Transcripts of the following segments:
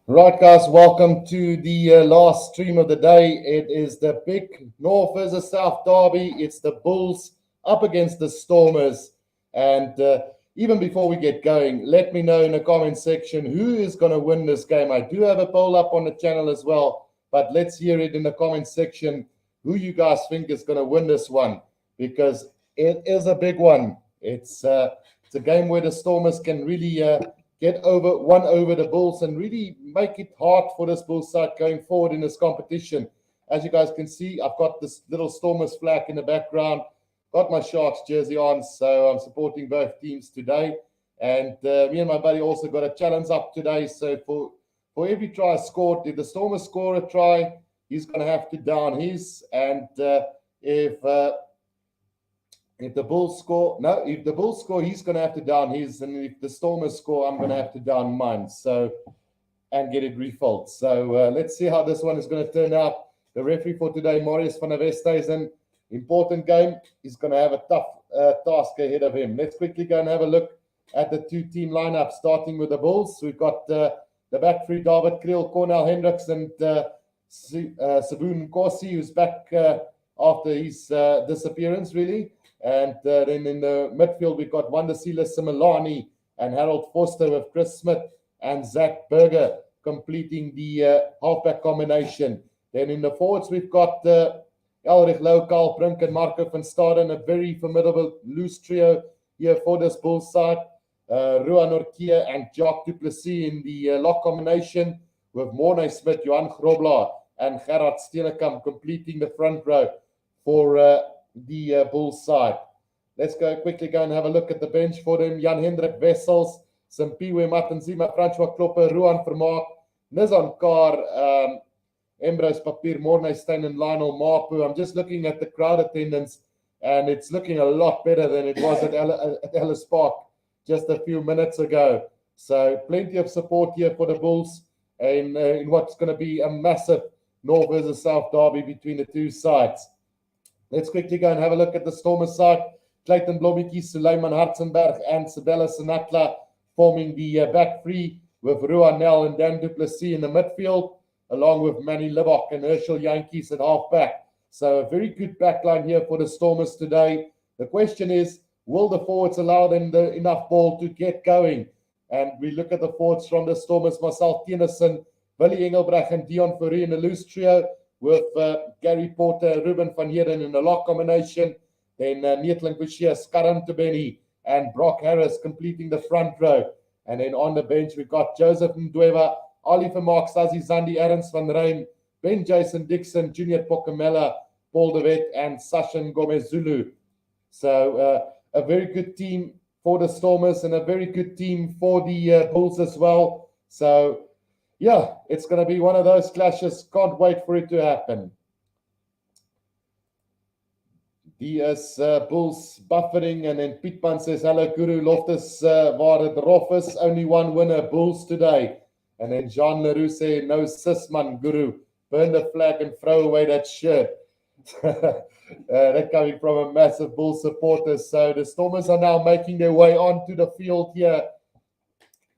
Right, guys, welcome to the last stream of the day. It is the big North versus South derby. It's the Bulls up against the Stormers. And even before we get going, let me know in the comment section who is going to win this game. I do have a poll up on the channel as well, but let's hear it in the comment section who you guys think is going to win this one, because it is a big one. It's a game where the Stormers can really get over the Bulls and really make it hard for this Bulls side going forward in this competition. As you guys can see, I've got this little Stormers flag in the background, got my Sharks jersey on, so I'm supporting both teams today. And me and my buddy also got a challenge up today. So for every try scored, if the Stormers score a try, he's going to have to down his. And if the Bulls score, no, if the Bulls score, he's going to have to down his, and if the Stormers score, I'm going to have to down mine. So, and get it refilled. So let's see how this one is going to turn out. The referee for today, Marius van der Westhuizen, important game. He's going to have a tough task ahead of him. Let's quickly go and have a look at the two-team lineup, starting with the Bulls. We've got the back three, David Kriel, Cornel Hendricks, and Sabun Nkosi, who's back after his disappearance, really. And then in the midfield, we've got Wandasila Similani and Harold Foster with Chris Smith and Zach Berger completing the halfback combination. Then in the forwards, we've got Elrich Lau, Carl Brink, and Marco van Staden, a very formidable loose trio here for this Bulls side. Ruan Orkia and Jacques Duplessis in the lock combination, with Mornay Smith, Johan Grobler, and Gerard Steenekamp completing the front row for the Bulls side. Let's quickly go and have a look at the bench for them. Jan Hendrik Wessels, Simpiwe Matanzima, Francois Klopper, Ruan Vermaak, Nizan Carr, Ambrose Papier, Mornay Steyn, and Lionel Mapu. I'm just looking at the crowd attendance, and it's looking a lot better than it was at Ellis Park just a few minutes ago. So plenty of support here for the Bulls in what's going to be a massive North versus South derby between the two sides. Let's quickly go and have a look at the Stormers side. Clayton Blommetjie, Suleiman Hartzenberg, and Sabella Sinatla forming the back three, with Ruan Nel and Dan Duplessis in the midfield, along with Manny Libok and Herschel Yankees at halfback. So a very good backline here for the Stormers today. The question is, will the forwards allow them enough ball to get going? And we look at the forwards from the Stormers: Marcel Tennyson, Willie Engelbrecht, and Dion Fourie in the loose trio, with Gary Porter, Ruben van Heerden in the lock combination. Then Neethling Boucher, Skaran Tubeni, and Brock Harris completing the front row. And then on the bench, we've got Joseph Ndweba, Oliver Mark, Sazi Zandi, Ernst van Rijn, Ben Jason Dixon, Junior Pokamela, Paul de Wet, and Sashin Gomez Zulu. So a very good team for the Stormers and a very good team for the Bulls as well. So yeah, it's going to be one of those clashes. Can't wait for it to happen. DS Bulls buffering, and then Pietman says, hello, Guru Loftus, waar het rof is, only one winner, Bulls today. And then Jean Leroux says, no sis man, Guru, burn the flag and throw away that shirt. That coming from a massive Bulls supporter. So the Stormers are now making their way onto the field here.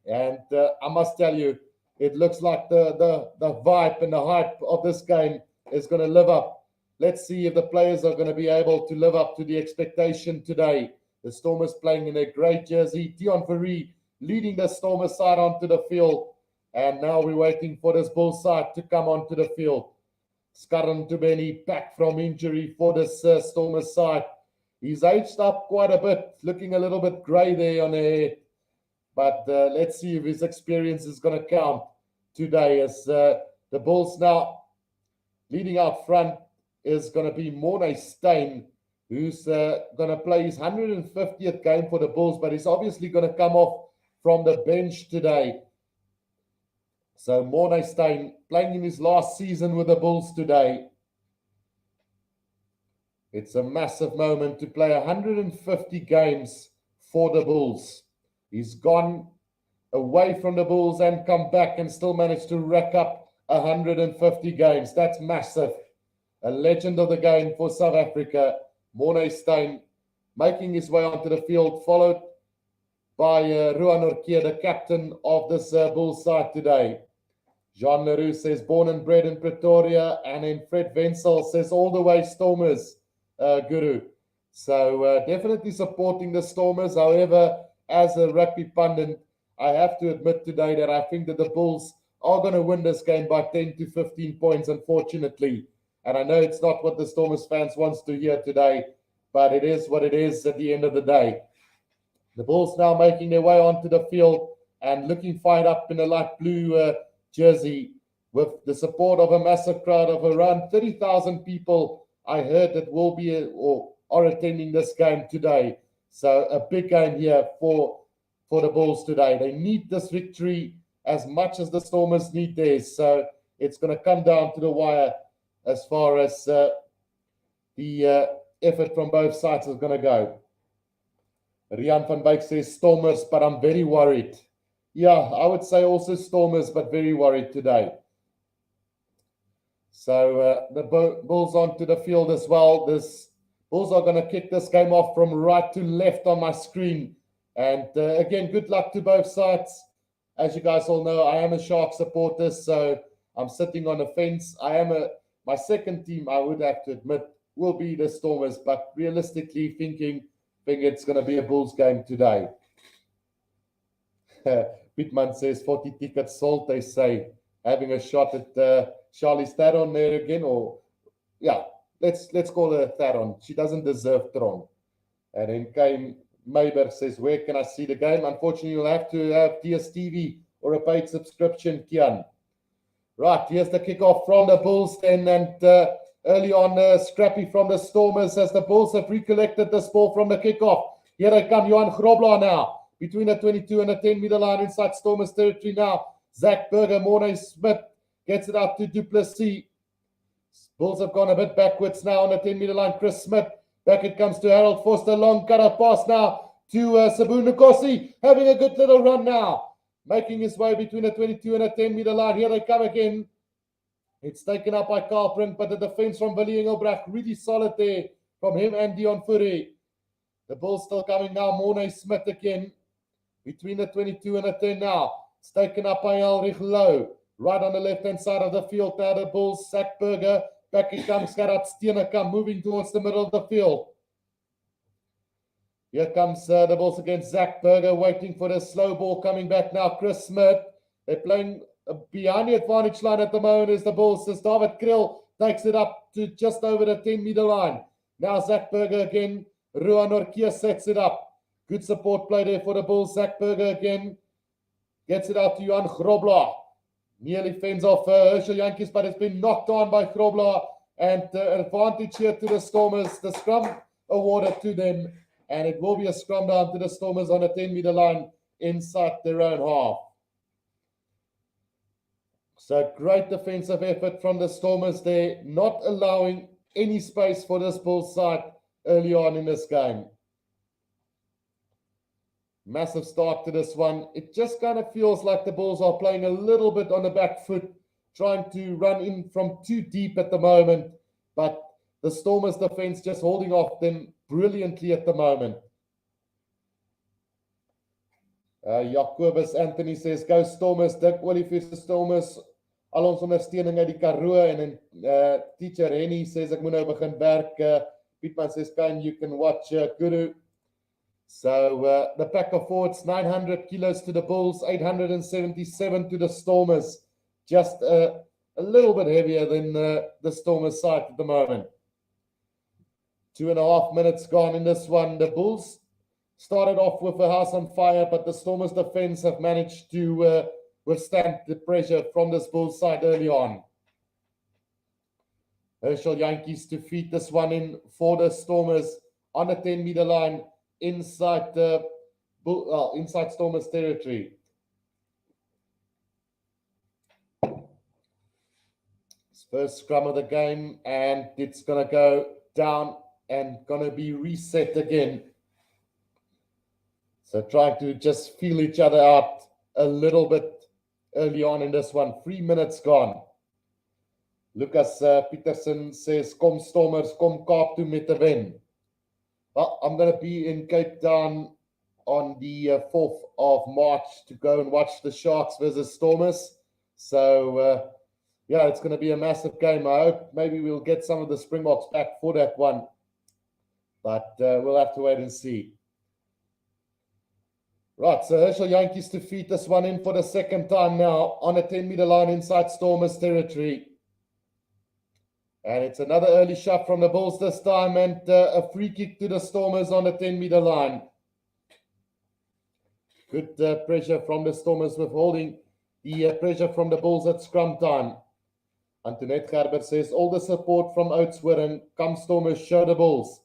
And I must tell you, it looks like the vibe and the hype of this game is going to live up. Let's see if the players are going to be able to live up to the expectation today. The Stormers playing in a great jersey. Dion Fourie leading the Stormers side onto the field. And now we're waiting for this Bulls side to come onto the field. Skaran Tubeni back from injury for this Stormers side. He's aged up quite a bit, looking a little bit grey there on the head. But let's see if his experience is going to count today, as the Bulls now leading out front is going to be Mornay Steyn, who's going to play his 150th game for the Bulls, but he's obviously going to come off from the bench today. So Mornay Steyn playing in his last season with the Bulls today. It's a massive moment to play 150 games for the Bulls. He's gone away from the Bulls and come back and still managed to rack up 150 games. That's massive. A legend of the game for South Africa, Mornay Steyn, making his way onto the field, followed by Ruan Orkia, the captain of this Bulls side today. Jean Leroux says, born and bred in Pretoria. And then Fred Wenzel says, all the way Stormers, Guru. So definitely supporting the Stormers. However, as a rugby pundit, I have to admit today that I think that the Bulls are going to win this game by 10 to 15 points, unfortunately. And I know it's not what the Stormers fans wants to hear today, but it is what it is at the end of the day. The Bulls now making their way onto the field and looking fired up in a light blue jersey with the support of a massive crowd of around 30,000 people. I heard that will be or are attending this game today. So a big game here for the Bulls today. They need this victory as much as the Stormers need theirs. So it's going to come down to the wire as far as the effort from both sides is going to go. Rian van Wyk says Stormers, but I'm very worried. Yeah, I would say also Stormers, but very worried today. So the Bulls onto the field as well. This Bulls are going to kick this game off from right to left on my screen. And again, good luck to both sides. As you guys all know, I am a Sharks supporter, so I'm sitting on the fence. My second team, I would have to admit, will be the Stormers, but realistically think it's going to be a Bulls game today. Pittman says 40 tickets sold, they say. Having a shot at Charlie Theron there again, or yeah, let's call her Theron. She doesn't deserve Tron. And then came Mayberg says, where can I see the game? Unfortunately, you'll have to have DSTV or a paid subscription, Kian. Right, here's the kickoff from the Bulls then, and early on, scrappy from the Stormers as the Bulls have recollected this ball from the kickoff. Here they come, Johan Grobler now, between the 22 and the 10-meter line inside Stormers territory now. Zach Berger, Mornay Smith gets it out to Duplessis. Bulls have gone a bit backwards now on the 10-meter line. Chris Smith, back it comes to Harold Forster, long cut pass now to Sabu Nkosi, having a good little run now, making his way between the 22 and the 10-meter line. Here they come again. It's taken up by Carl Brink, but the defense from Willie Engelbrecht really solid there from him and Dion Fourie. The Bulls still coming now. Mornay Smith again between the 22 and the 10 now. It's taken up by Ulrich Low. Right on the left-hand side of the field now, the Bulls. Zach Berger. Back it comes Gerard Steenekamp moving towards the middle of the field. Here comes the Bulls against Zach Berger, waiting for the slow ball coming back now. Chris Smith. They're playing behind the advantage line at the moment is the Bulls. As David Krill takes it up to just over the 10-meter line. Now Zach Berger again. Ruan Orkia sets it up. Good support play there for the Bulls. Zach Berger again. Gets it out to Johan Grobler. Nearly fends off Herschel Jantjies, but it's been knocked on by Grobler. And advantage here to the Stormers. The scrum awarded to them. And it will be a scrum down to the Stormers on the 10-meter line inside their own half. So great defensive effort from the Stormers there, not allowing any space for this Bulls side early on in this game. Massive start to this one. It just kind of feels like the Bulls are playing a little bit on the back foot, trying to run in from too deep at the moment. But the Stormers defense just holding off them brilliantly at the moment. Jacobus Anthony says, go Stormers. Dick Olivier se Stormers. Al ons ondersteuning uit die Karoo. En then teacher Henny says, ek moet nou begin werk. Pietman says, you can watch Guru. So the pack of forwards, 900 kilos to the Bulls, 877 to the Stormers. Just a little bit heavier than the Stormers side at the moment. 2.5 minutes gone in this one. The Bulls started off with a house on fire, but the Stormers defense have managed to withstand the pressure from this Bulls side early on. Herschel Jantjies to feed this one in for the Stormers on the 10-meter line inside inside Stormers territory. First scrum of the game, and it's going to go down and going to be reset again. So trying to just feel each other out a little bit early on in this one. 3 minutes gone. Lucas Peterson says, kom Stormers, kom Kaap toe met 'n wen. Well, I'm going to be in Cape Town on the 4th of March to go and watch the Sharks versus Stormers. So, yeah, it's going to be a massive game. I hope maybe we'll get some of the Springboks back for that one. But we'll have to wait and see. Right, so Herschel Yankees to feed this one in for the second time now on a 10-meter line inside Stormers territory. And it's another early shot from the Bulls this time, and a free kick to the Stormers on the 10-meter line. Good pressure from the Stormers, withholding the pressure from the Bulls at scrum time. Antoinette Gerber says, all the support from Oudtshoorn, and come Stormers, show the Bulls.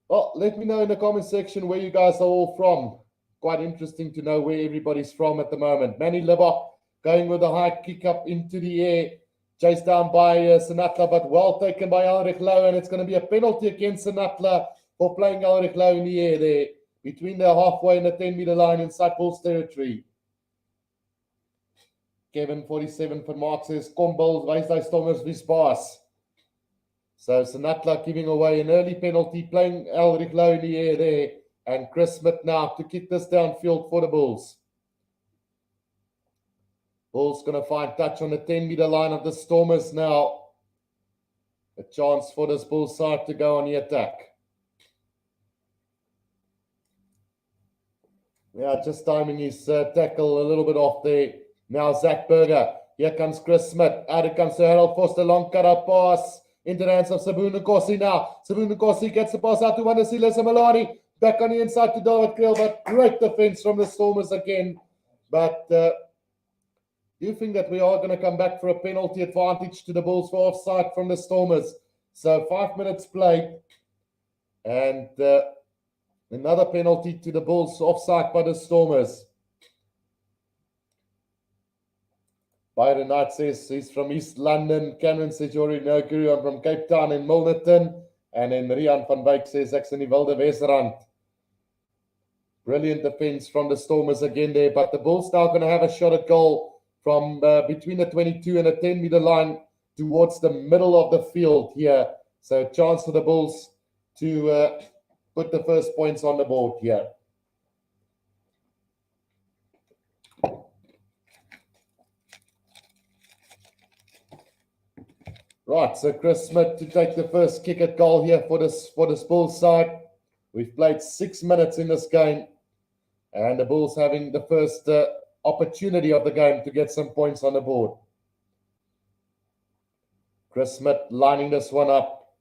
Well, let me know in the comment section where you guys are all from. Quite interesting to know where everybody's from at the moment. Manny Libok going with a high kick up into the air. Chased down by Senatla, but well taken by Ulrich Lowe, and it's going to be a penalty against Senatla for playing Ulrich Lowe in the air there, between the halfway and the 10-meter line inside Bulls territory. Kevin 47 for Mark says, kom Bulls, wys hy Stormers wie's baas. So Senatla giving away an early penalty, playing Ulrich Lowe in the air there, and Chris Smith now to kick this downfield for the Bulls. Bulls going to find touch on the 10-meter line of the Stormers now. A chance for this Bulls side to go on the attack. Yeah, just timing his tackle a little bit off there. Now Zach Berger. Here comes Chris Smith. Out it comes to Harold Foster. Long cut-up pass into the hands of Sabu Nkosi now. Sabu Nkosi gets the pass out to Wandisile Simelane. Back on the inside to David Kriel, but great defense from the Stormers again. But do you think that we are going to come back for a penalty advantage to the Bulls for offside from the Stormers? So 5 minutes played, and another penalty to the Bulls, offside by the Stormers. Byron Knight says he's from East London. Cameron says you already know Guru, I'm from Cape Town in Milnerton. And then Rian van Wyk says ek's in die Wilde Wesrand. Brilliant defense from the Stormers again there, but the Bulls now going to have a shot at goal from between the 22 and the 10-meter line towards the middle of the field here. So a chance for the Bulls to put the first points on the board here. Right, so Chris Smith to take the first kick at goal here for this Bulls side. We've played 6 minutes in this game, and the Bulls having the first opportunity of the game to get some points on the board. Chris Smith lining this one up.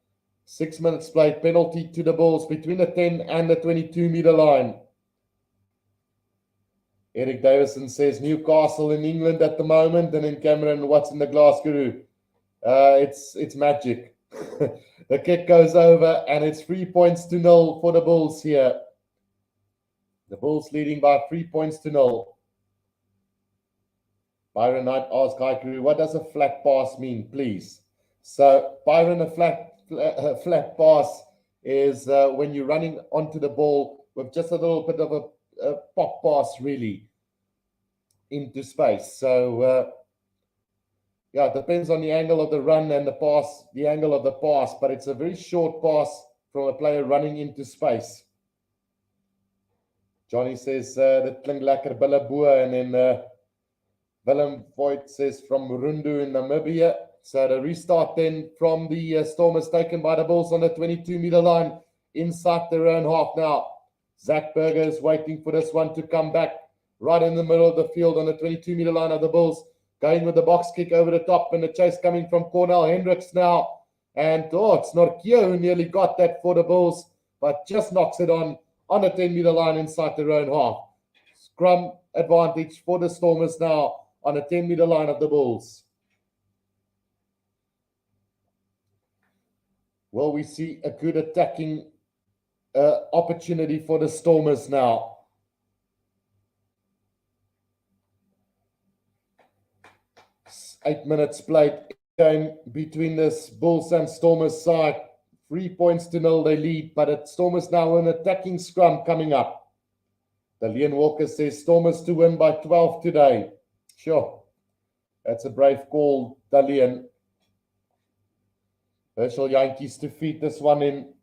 6 minutes played, penalty to the Bulls between the 10 and the 22-meter line. Eric Davison says Newcastle in England at the moment, and in Cameron, what's in the glass, Guru? It's magic. The kick goes over, and it's 3-0 for the Bulls here. The Bulls leading by 3-0. Byron Knight asks Hi Guru, what does a flat pass mean, please? So Byron, a flat pass is when you're running onto the ball with just a little bit of a pop pass, really, into space. So yeah, it depends on the angle of the run and the pass, the angle of the pass, but it's a very short pass from a player running into space. Johnny says, dit klink lekker Billeboe, and then Willem Voigt says from Rundu in Namibia. So the restart then from the Stormers taken by the Bulls on the 22-meter line inside their own half now. Zach Berger is waiting for this one to come back right in the middle of the field on the 22-meter line of the Bulls. Going with the box kick over the top, and the chase coming from Cornell Hendricks now. And it's Norkia who nearly got that for the Bulls, but just knocks it on the 10-meter line inside their own half. Scrum advantage for the Stormers now on the 10-meter line of the Bulls. Well, we see a good attacking opportunity for the Stormers now. 8 minutes played game between this Bulls and Stormers side. 3-0 they lead, but it's Stormers now an attacking scrum coming up. Dalian Walker says Stormers to win by 12 today. Sure, that's a brave call, Dalian. Herschel Yankees to feed this one in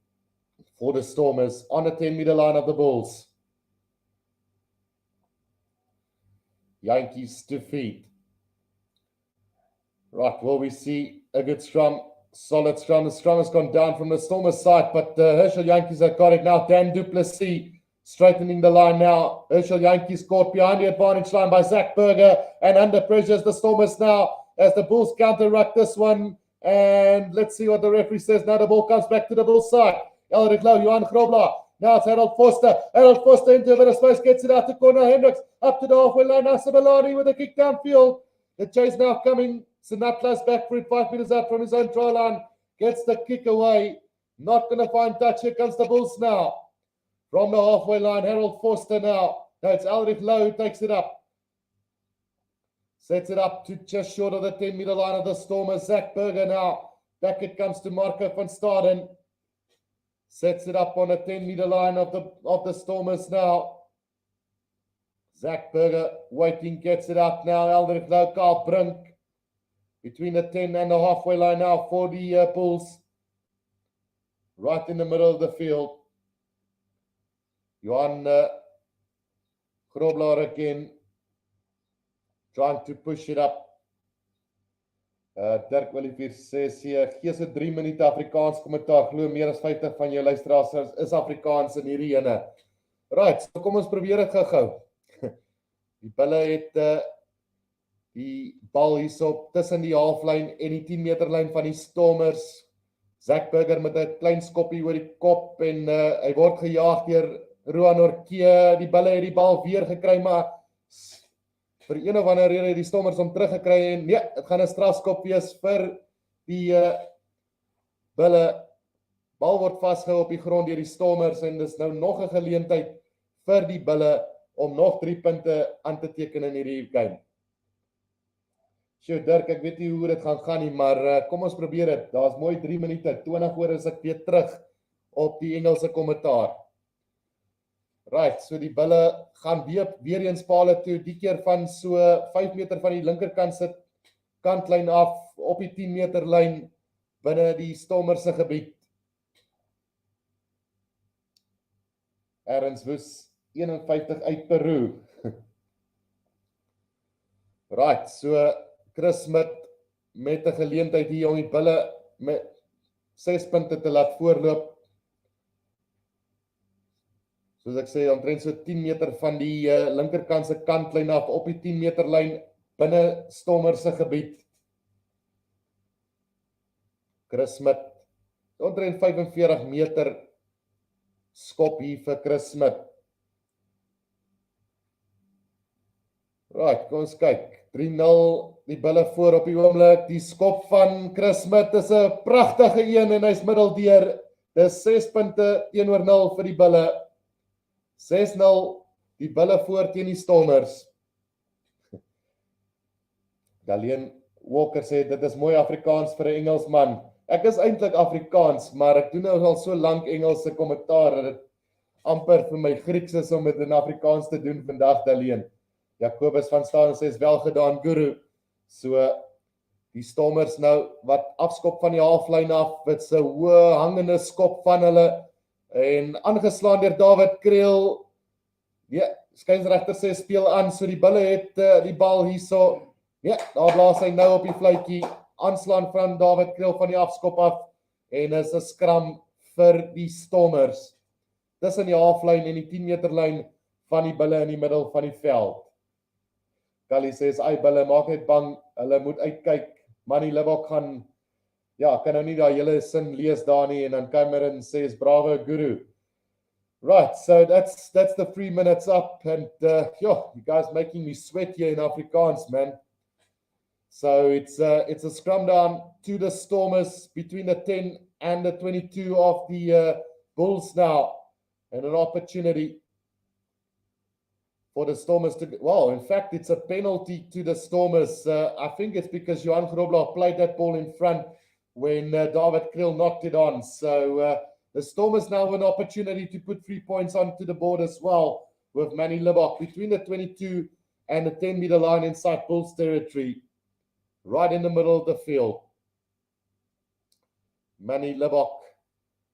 for the Stormers on the 10-meter line of the Bulls. Yankees to feed. Right, well, we see a good scrum, solid scrum. The scrum has gone down from the Stormers side, but Herschel Yankees have got it now. Dan Duplessis straightening the line now. Herschel Yankees caught behind the advantage line by Zach Berger, and under pressure is the Stormers now as the Bulls counter-ruck this one. And let's see what the referee says. Now the ball comes back to the Bulls side. Elric Lau, Johan Grobler. Now it's Harold Foster. Harold Foster into a bit of space, gets it out to corner. Hendricks up to the halfway line. Now Sibilani with a kick downfield. The chase now coming. Sinatla's back for it, 5 meters out from his own try line. Gets the kick away. Not going to find touch. Here comes the Bulls now. From the halfway line, Harold Foster now. No, it's Elric Lau who takes it up. Sets it up to just short of the 10-meter line of the Stormers. Zach Berger now. Back it comes to Marco van Staden. Sets it up on the 10-meter line of the Stormers now. Zach Berger waiting, gets it up now. Elric Lau, Carl Brink. Between the 10 and the halfway line now for the Bulls. Right in the middle of the field. Johan Grobler again. Trying to push it up. Dirk Olivier says hier, gee se 3 minute Afrikaans kommentaar. Glo meer as 50 van jou luisteraars is Afrikaans in hierdie ene. Right, so kom ons probeer dit gou. Die bulle het die bal hierop tussen die halflyn en die 10 meter lyn van die Stormers. Zach Berger met 'n klein skoppie oor die kop en hy word gejaag deur Roan Orkee. Die bulle het die bal weer gekry, maar vir een of ander rede het die Stormers hom teruggekry en nee, dit gaan 'n strafskop wees vir die bulle. Bal word vasgehou op die grond deur die Stormers en dis nou nog 'n geleentheid vir die bulle om nog 3 punte aan te teken in hierdie game. Sjoe, Dirk, ek weet nie hoe dit gaan nie, maar kom ons probeer dit. Daar's mooi 3 minute, 20 oor is ek weer terug op die Engelse kommentaar. Right, so die bulle gaan weer eens pale toe, die keer van so 5 meter van die linkerkant se kantlyn af, op die 10 meter lyn, binne die Stormers se gebied. Erns Woes 51 uit Peru. Right, so Chris Smith met 'n geleentheid hier om die bulle met 6 punte te laat voorloop. Soos ek sê, omtrent so 10 meter van die linkerkant se kantlyn af, op die 10 meter lyn binne Stormers se gebied. Chris Smith, omtrent 45 meter skop hier vir Chris Smith. Right, kom ons kyk. 3-0, die bulle voor op die oomblik. Die skop van Chris Smith is 'n pragtige een en hy's middeldeur. Dis 6 punte teenoor 0 vir die bulle. 6-0, die bulle voor teen die Stormers. Daleen Walker sê, dit is mooi Afrikaans vir 'n Engelsman. Ek is eintlik Afrikaans, maar ek doen nou al so lank Engelse kommentaar dat dit amper vir my Grieks is om dit in Afrikaans te doen vandag, Daleen. Jacobus van Staden sê, is wel gedaan, Guru. So, die Stormers nou, wat afskop van die halflyn af, met sy hoë hangende skop van hulle, en aangeslaan deur David Kriel. Ja, skynsregter sê speel aan, so die bulle het die bal hierso. Ja, daar blaas hy nou op die fluitjie. Aanslaan van David Kriel van die afskop af en is 'n skram vir die Stormers. Tussen die halflyn en die 10 meter lyn van die bulle in die middel van die veld. Kali sê, ai bulle, maak net bang, hulle moet uitkyk. Manny Libbok gaan, ja, kan nou nie daai hele sin lees daar nie, en dan Cameron sê, bravo Guru. Right, so that's the 3 minutes up, and you guys making me sweat here in Afrikaans, man. So it's a scrum down to the Stormers between the 10 and the 22 of the Bulls now, and an opportunity for the Stormers to, well, in fact, it's a penalty to the Stormers. I think it's because Johan Grobler played that ball in front when David Kriel knocked it on. So the Stormers now have an opportunity to put 3 points onto the board as well, with Manny Libbok between the 22 and the 10 meter line inside Bulls territory, right in the middle of the field. Manny Libbok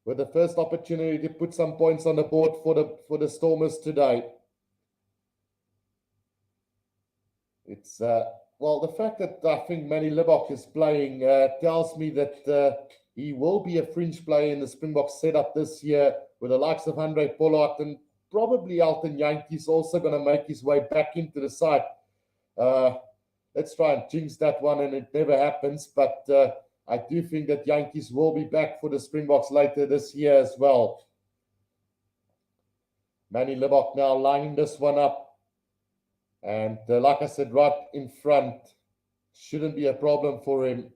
with the first opportunity to put some points on the board for the Stormers today. It's well, the fact that I think Manny Libbok is playing tells me that he will be a fringe player in the Springboks setup this year with the likes of Andre Pollard and probably Elton Yankees also going to make his way back into the side. Let's try and jinx that one, and it never happens. But I do think that Yankees will be back for the Springboks later this year as well. Manny Libbok now lining this one up. And like I said, right in front, shouldn't be a problem for him.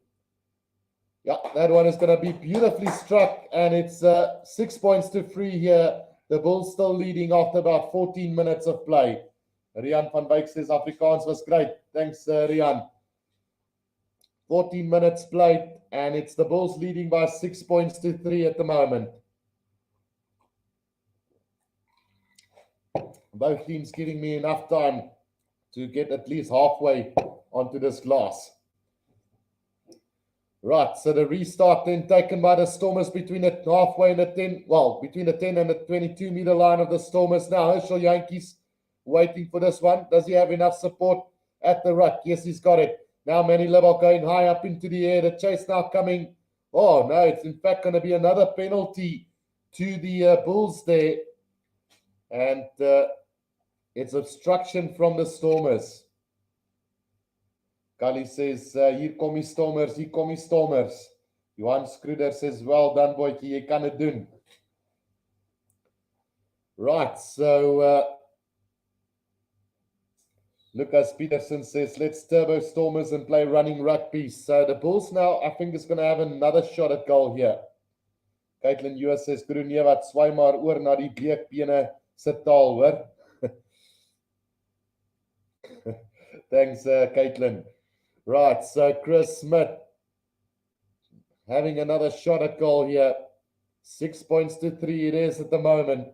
Yeah, that one is going to be beautifully struck, and it's 6 points to 3 here. The Bulls still leading after about 14 minutes of play. Rian van Wyk says Afrikaans was great. Thanks, Rian. 14 minutes played, and it's the Bulls leading by 6 points to 3 at the moment. Both teams giving me enough time to get at least halfway onto this glass. Right, so the restart then taken by the Stormers between the halfway and the 10, well, between the 10 and the 22 meter line of the Stormers now. Herschel Yankees waiting for this one. Does he have enough support at the ruck? Yes, he's got it. Now Manny Libbok going high up into the air. The chase now coming. Oh, no, it's in fact going to be another penalty to the Bulls there. And it's obstruction from the Stormers. Kali says, hier kom die Stormers, hier kom die Stormers. Johan Skruder says, well done, boykie, jy kan het doen. Right, so Lucas Peterson says, let's turbo Stormers and play running rugby. So the Bulls now, I think, is going to have another shot at goal here. Caitlin US says, Groenee wat swaai maar oor na die bleekbene se taal, hoor. Thanks, Caitlin. Right, so Chris Smith having another shot at goal here. 6 points to 3 it is at the moment.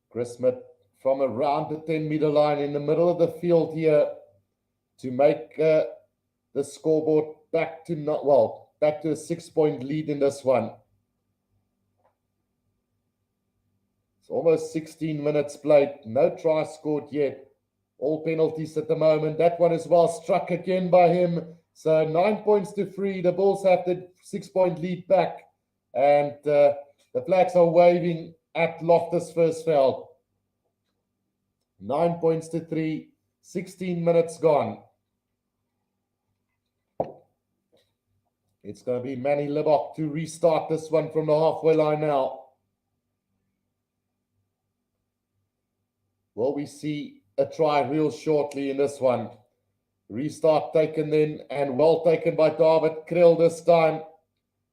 Chris Smith from around the 10 meter line in the middle of the field here to make the scoreboard back to back to a 6 point lead in this one. Almost 16 minutes played. No try scored yet. All penalties at the moment. That one is well struck again by him. So 9 points to 3. The Bulls have the 6 point lead back. And the flags are waving at Loftus Versfeld. 9 points to 3. 16 minutes gone. It's going to be Manny Libbok to restart this one from the halfway line now. Will we see a try real shortly in this one? Restart taken then, and well taken by David Krill this time.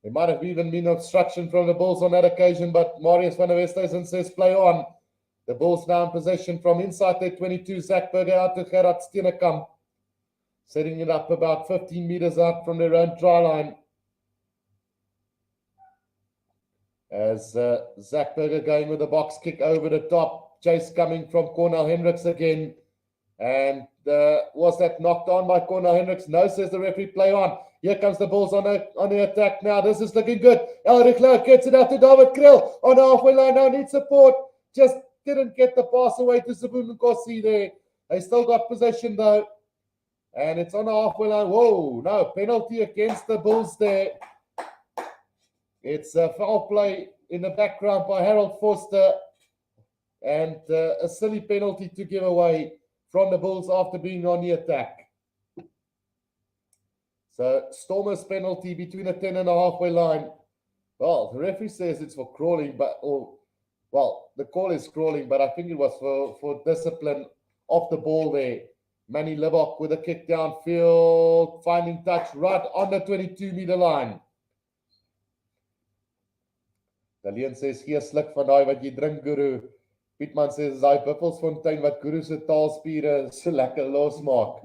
There might have even been obstruction from the Bulls on that occasion, but Marius van der Westhuizen says play on. The Bulls now in possession from inside their 22. Zach Burger out to Gerard Steenekamp. Setting it up about 15 meters out from their own try line. As Zach Burger going with a box kick over the top. Chase coming from Cornel Hendricks again. And was that knocked on by Cornel Hendricks? No, says the referee, play on. Here comes the Bulls on the attack now. This is looking good. Elric Louw gets it out to David Krill on the halfway line. Now needs support. Just didn't get the pass away to Sabun Nkosi there. They still got possession though. And it's on the halfway line. Whoa, no, penalty against the Bulls there. It's a foul play in the background by Harold Forster. And a silly penalty to give away from the Bulls after being on the attack. So Stormers penalty between the 10 and the halfway line. Well, the referee says it's for crawling, the call is crawling, but I think it was for discipline off the ball there. Manny Libbok with a kick downfield, finding touch right on the 22 meter line. Dalian says, hier sluk van daai wat jy drink, Guru. Pietman says, daai buffelsfontein wat Guru se taalspiere so lekker losmaak.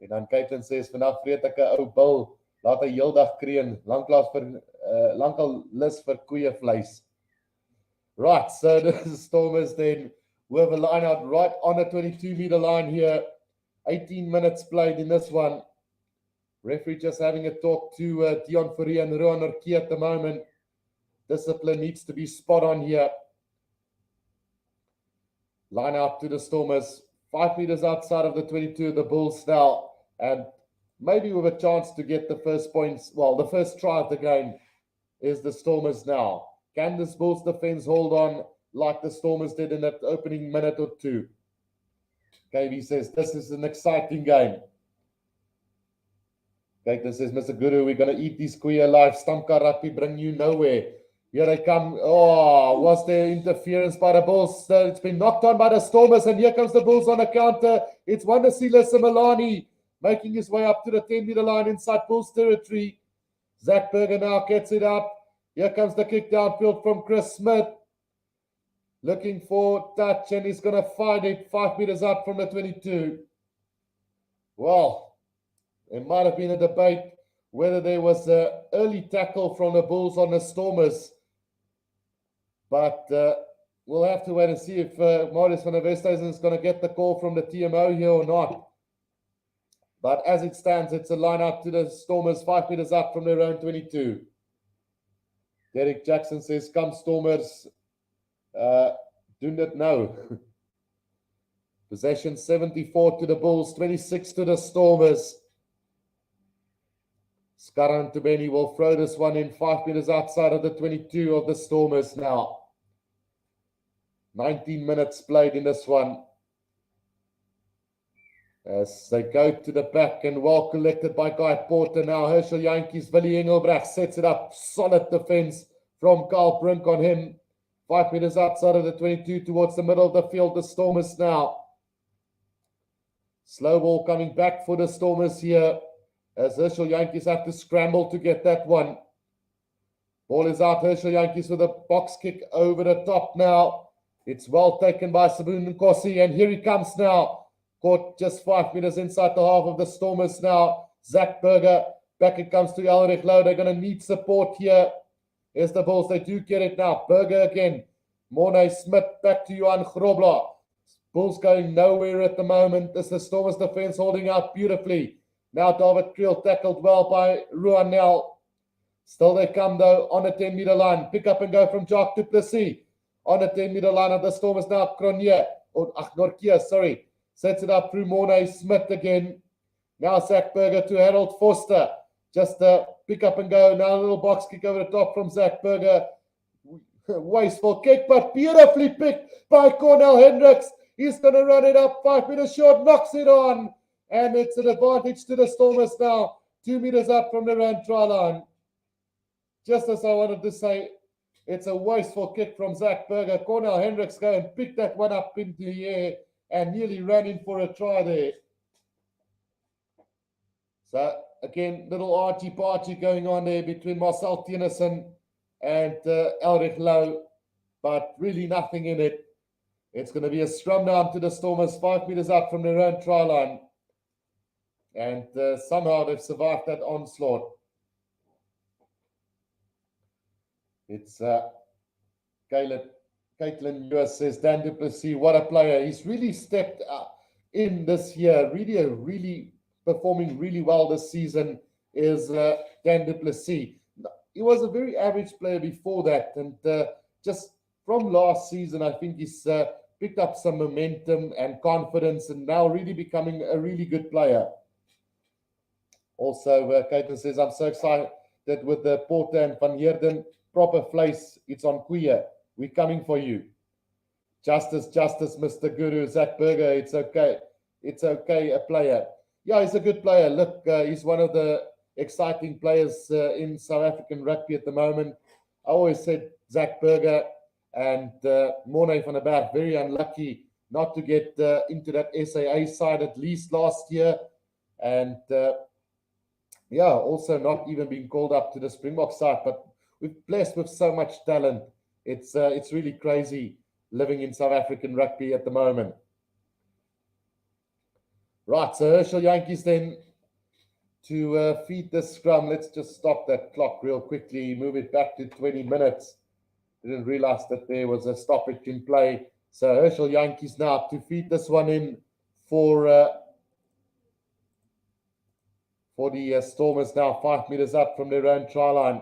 En dan Caitlin says, vanaf vreet ek 'n ou bil, laat hy heeldag kreun, lankal lus vir koeievleis. Right, so the Stormers then with a line out right on the 22 meter line here. 18 minutes played in this one. Referee just having a talk to Dion Fourie and Roan Orkie at the moment. Discipline needs to be spot on here. Line out to the Stormers, 5 meters outside of the 22, the Bulls now, and maybe with a chance to get the first points. Well, the first try of the game is the Stormers now. Can this Bulls defense hold on like the Stormers did in that opening minute or two? KB says, this is an exciting game. Kijk, says, Mr. Guru, we're going to eat these queer alive. Stamka rugby bring you nowhere. Here they come. Oh, was there interference by the Bulls? It's been knocked on by the Stormers, and here comes the Bulls on a counter. It's Wandasila Similani making his way up to the 10-meter line inside Bulls territory. Zach Berger now gets it up. Here comes the kick downfield from Chris Smith. Looking for touch, and he's going to find it 5 meters out from the 22. Well, there might have been a debate whether there was an early tackle from the Bulls on the Stormers. But we'll have to wait and see if Marius van der Westhuizen is going to get the call from the TMO here or not. But as it stands, it's a line out to the Stormers, 5 meters up from their own 22. Derek Jackson says, come Stormers. Do not know. Possession 74 to the Bulls, 26 to the Stormers. Skaran Tubeni will throw this one in 5 meters outside of the 22 of the Stormers now. 19 minutes played in this one. As they go to the back and well collected by Guy Porter now. Herschel Yankees, Willie Engelbrecht sets it up. Solid defense from Carl Brink on him. 5 meters outside of the 22 towards the middle of the field. The Stormers now. Slow ball coming back for the Stormers here. As Herschel Yankees have to scramble to get that one. Ball is out. Herschel Yankees with a box kick over the top now. It's well taken by Sabun Nkosi, and here he comes now. Caught just 5 meters inside the half of the Stormers now. Zach Berger. Back it comes to Elrich Lowe. They're going to need support here. Here's the Bulls. They do get it now. Berger again. Mornay Smith back to Johan Grobler. Bulls going nowhere at the moment. This is the Stormers defense holding out beautifully. Now David Creel tackled well by Ruanel. Still they come though on the 10-meter line. Pick up and go from Jacques Duplessis. On the 10-meter line of the Stormers now. Norkia, sorry. Sets it up through Mornay Smith again. Now Zach Berger to Harold Foster. Just a pick up and go. Now a little box kick over the top from Zach Berger. Wasteful kick, but beautifully picked by Cornel Hendricks. He's going to run it up 5 meters short. Knocks it on. And it's an advantage to the Stormers now. 2 meters up from the round try line. Just as I wanted to say, it's a wasteful kick from Zach Berger. Cornel Hendricks go and pick that one up into the air and nearly ran in for a try there. So, again, little archie-parchie going on there between Marcel Tennyson and Elrich Lowe, but really nothing in it. It's going to be a scrum down to the Stormers, 5 meters out from their own try line. And somehow they've survived that onslaught. It's Caitlin Lewis says, Dan Duplessis, what a player. He's really stepped in this year, really performing really well this season is Dan Duplessis. He was a very average player before that. And just from last season, I think he's picked up some momentum and confidence and now really becoming a really good player. Also, Caitlin says, I'm so excited that with the Porter and Van Heerden proper place, it's on queer. We're coming for you. Justice, Mr. Guru. Zach Berger, it's okay. It's okay, a player. Yeah, he's a good player. Look, he's one of the exciting players in South African rugby at the moment. I always said Zach Berger and Mornay van der Berg, very unlucky not to get into that SAA side at least last year. And yeah, also not even being called up to the Springbok side. But we're blessed with so much talent. It's really crazy living in South African rugby at the moment. Right, so Herschel Yankees then to feed this scrum. Let's just stop that clock real quickly, move it back to 20 minutes. Didn't realize that there was a stoppage in play. So Herschel Yankees now to feed this one in for the Stormers now 5 meters up from their own try line.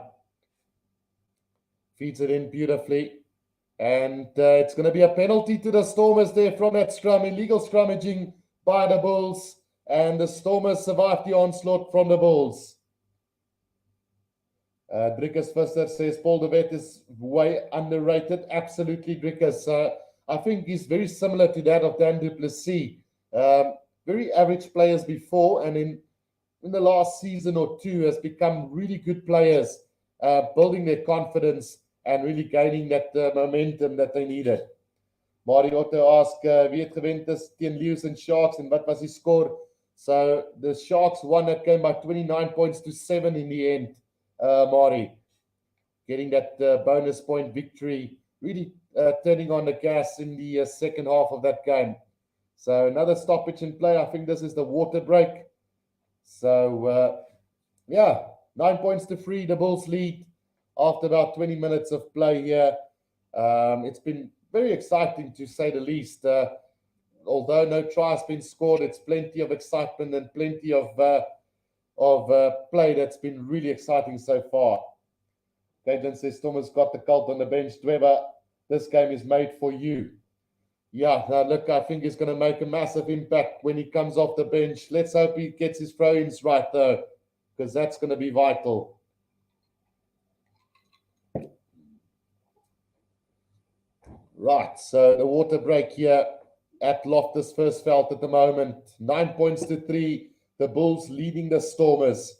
Feeds it in beautifully. And it's going to be a penalty to the Stormers there from that scrum, illegal scrummaging by the Bulls. And the Stormers survived the onslaught from the Bulls. Drickus Visser says Paul de Wet is way underrated. Absolutely, Drickus. I think he's very similar to that of Dan du Plessis. Very average players before, and in the last season or two has become really good players, building their confidence and really gaining that momentum that they needed. Marioto asked, wie het gewend is teen Leeuws and Sharks and wat was die score? So the Sharks won, that game by 29 points to 7 in the end, Mari. Getting that bonus point victory, really turning on the gas in the second half of that game. So another stoppage in play. I think this is the water break. So, yeah, 9 points to 3, the Bulls lead after about 20 minutes of play here. It's been very exciting to say the least. Although no try has been scored, it's plenty of excitement and plenty of play that's been really exciting so far. Caitlin says Thomas got the cult on the bench. Dweber, this game is made for you. Yeah, look, I think he's going to make a massive impact when he comes off the bench. Let's hope he gets his throw-ins right, though, because that's going to be vital. Right, so the water break here at Loftus Versfeld at the moment. 9 points to 3. The Bulls leading the Stormers.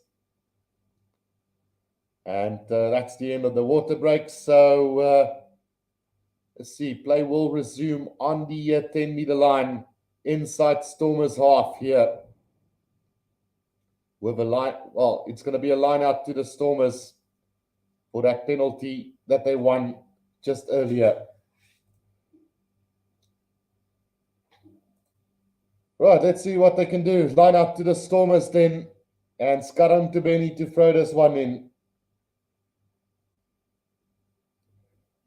And that's the end of the water break. So let's see, play will resume on the 10-meter line inside Stormers half here. With a line, well, it's going to be a line out to the Stormers for that penalty that they won just earlier. Right, let's see what they can do. Line up to the Stormers then, and Skaram to Benny to throw this one in.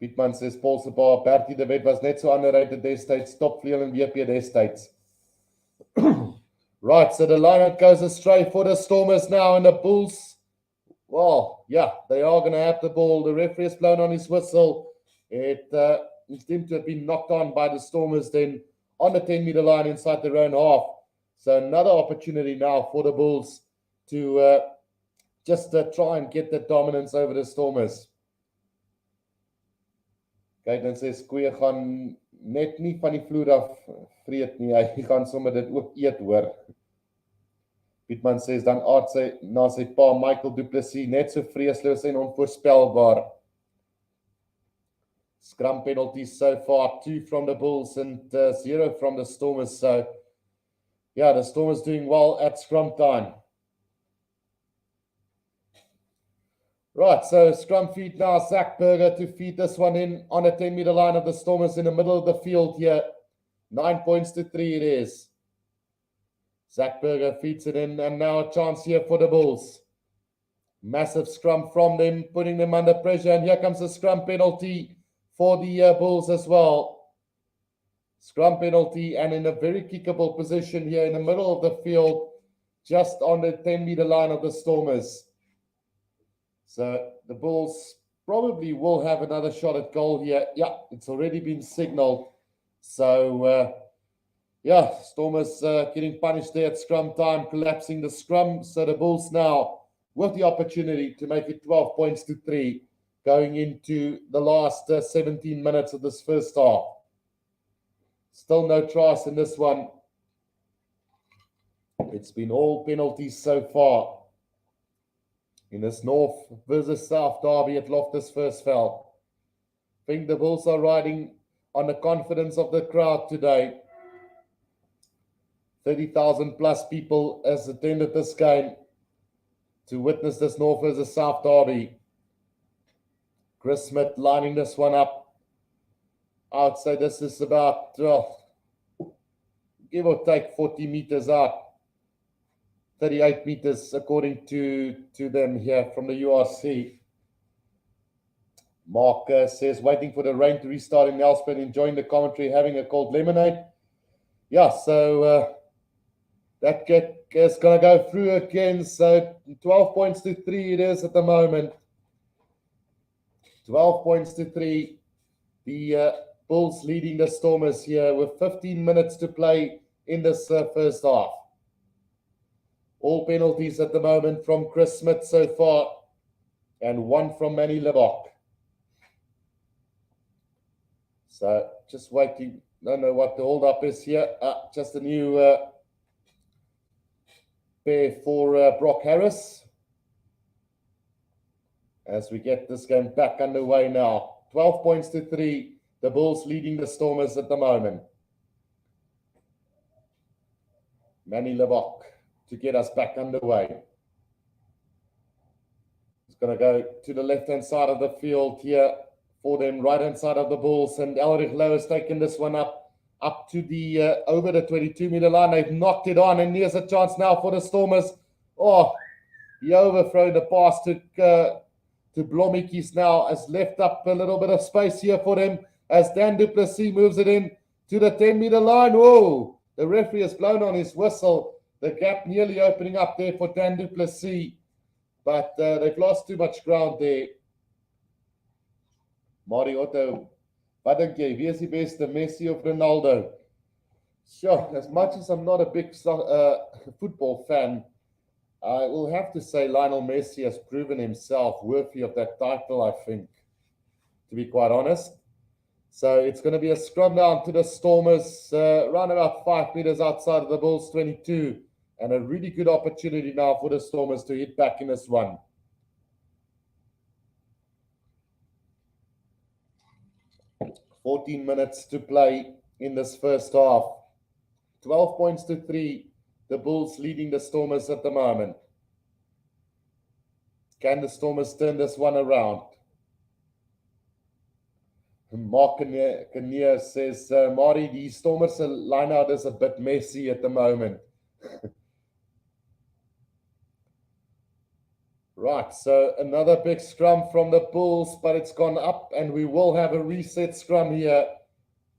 Pietman says Paul se pa Bertie de Wet was net so underrated destyds, topvleuel in WP destyds. Right, so the lineup goes astray for the Stormers now, and the Bulls, well, yeah, they are going to have the ball. The referee has blown on his whistle. It seemed to have been knocked on by the Stormers then on the 10-meter line inside their own half. So another opportunity now for the Bulls to just try and get the dominance over the Stormers. Caitlin says, Koeie gaan net nie van die vloer af vreet nie, hy gaan sommer dit ook eet hoor. Pietman says, dan aard sy, na sy pa Michael du Plessis, net so vreesloos en onvoorspelbaar. Scrum penalties so far, 2 from the Bulls and 0 from the Stormers. So, yeah, the Stormers doing well at scrum time. Right, so scrum feed now, Zach Berger to feed this one in on a 10-meter line of the Stormers in the middle of the field here. 9 points to 3 it is. Zach Berger feeds it in, and now a chance here for the Bulls. Massive scrum from them, putting them under pressure, and here comes a scrum penalty for the Bulls as well. Scrum penalty, and in a very kickable position here in the middle of the field, just on the 10-meter line of the Stormers. So the Bulls probably will have another shot at goal here. Yeah, it's already been signaled. So, yeah, Stormers getting punished there at scrum time, collapsing the scrum. So the Bulls now with the opportunity to make it 12 points to 3 going into the last 17 minutes of this first half. Still no tries in this one. It's been all penalties so far in this North versus South derby at Loftus Versfeld. I think the Bulls are riding on the confidence of the crowd today. 30,000 plus people has attended this game to witness this North versus South derby. Chris Smith lining this one up. I would say this is about, give or take 40 meters out. 38 meters according to them here from the URC. Mark says, waiting for the rain to restart in Nelspruit, enjoying the commentary, having a cold lemonade. Yeah, so that kick is going to go through again. So 12 points to 3 it is at the moment. 12 points to 3. The Bulls leading the Stormers here with 15 minutes to play in this first half. All penalties at the moment from Chris Smith so far, and one from Manny Lebok. So just waiting. Don't know what the hold up is here. Just a new pair for Brock Harris. As we get this game back underway now. 12 points to 3. The Bulls leading the Stormers at the moment. Manny Lebok to get us back underway. He's going to go to the left-hand side of the field here for them, right-hand side of the Bulls. And Elrich Lowe has taken this one up to the over the 22-meter line. They've knocked it on, and here's a chance now for the Stormers. Oh, he overthrown the pass to Blommetjies now, has left up a little bit of space here for them as Dan du Plessis moves it in to the 10-meter line. Whoa, the referee has blown on his whistle. The gap nearly opening up there for Dan du Plessis, but they've lost too much ground there. Mariotto, wat dink jy? Wie is die beste, Messi of Ronaldo? Sure, as much as I'm not a big football fan, I will have to say Lionel Messi has proven himself worthy of that title, I think, to be quite honest. So it's going to be a scrum down to the Stormers, around about 5 meters outside of the Bulls 22, and a really good opportunity now for the Stormers to hit back in this one. $14 minutes to play in this first half. 12 points to 3. The Bulls leading the Stormers at the moment. Can the Stormers turn this one around? Mark Kinnear says, Mari, the Stormers line-out is a bit messy at the moment. Right, so another big scrum from the Bulls, but it's gone up, and we will have a reset scrum here.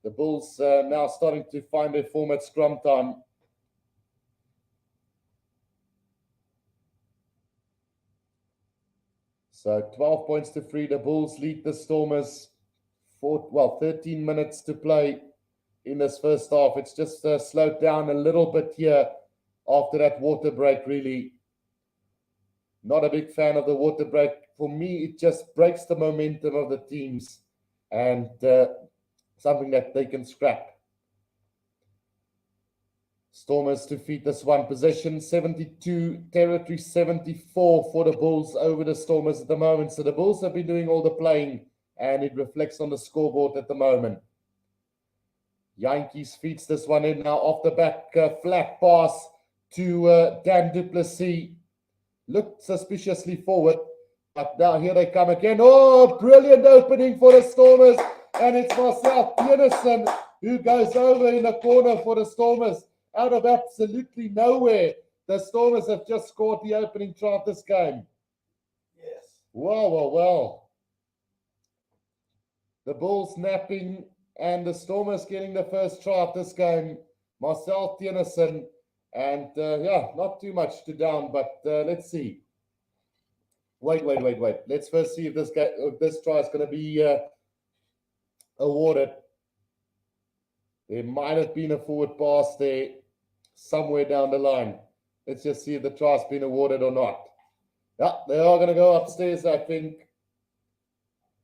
The Bulls now starting to find their form at scrum time. So 12 points to 3. The Bulls lead the Stormers. 13 minutes to play in this first half. It's just slowed down a little bit here after that water break, really. Not a big fan of the water break. For me, it just breaks the momentum of the teams, and something that they can scrap. Stormers to feed this one. Possession 72, territory 74 for the Bulls over the Stormers at the moment. So the Bulls have been doing all the playing, and it reflects on the scoreboard at the moment. Yankees feeds this one in now off the back, flat pass to Dan du Plessis. Looked suspiciously forward, but now here they come again. Oh, brilliant opening for the Stormers, and it's Marcel Tennyson who goes over in the corner for the Stormers out of absolutely nowhere. The Stormers have just scored the opening try of this game. Yes. Well. The Bulls napping, and the Stormers getting the first try of this game. Marcel Tennyson. And not too much to down, but let's see. Wait. Let's first see if this try is going to be awarded. There might have been a forward pass there somewhere down the line. Let's just see if the try's been awarded or not. Yeah, they are going to go upstairs, I think.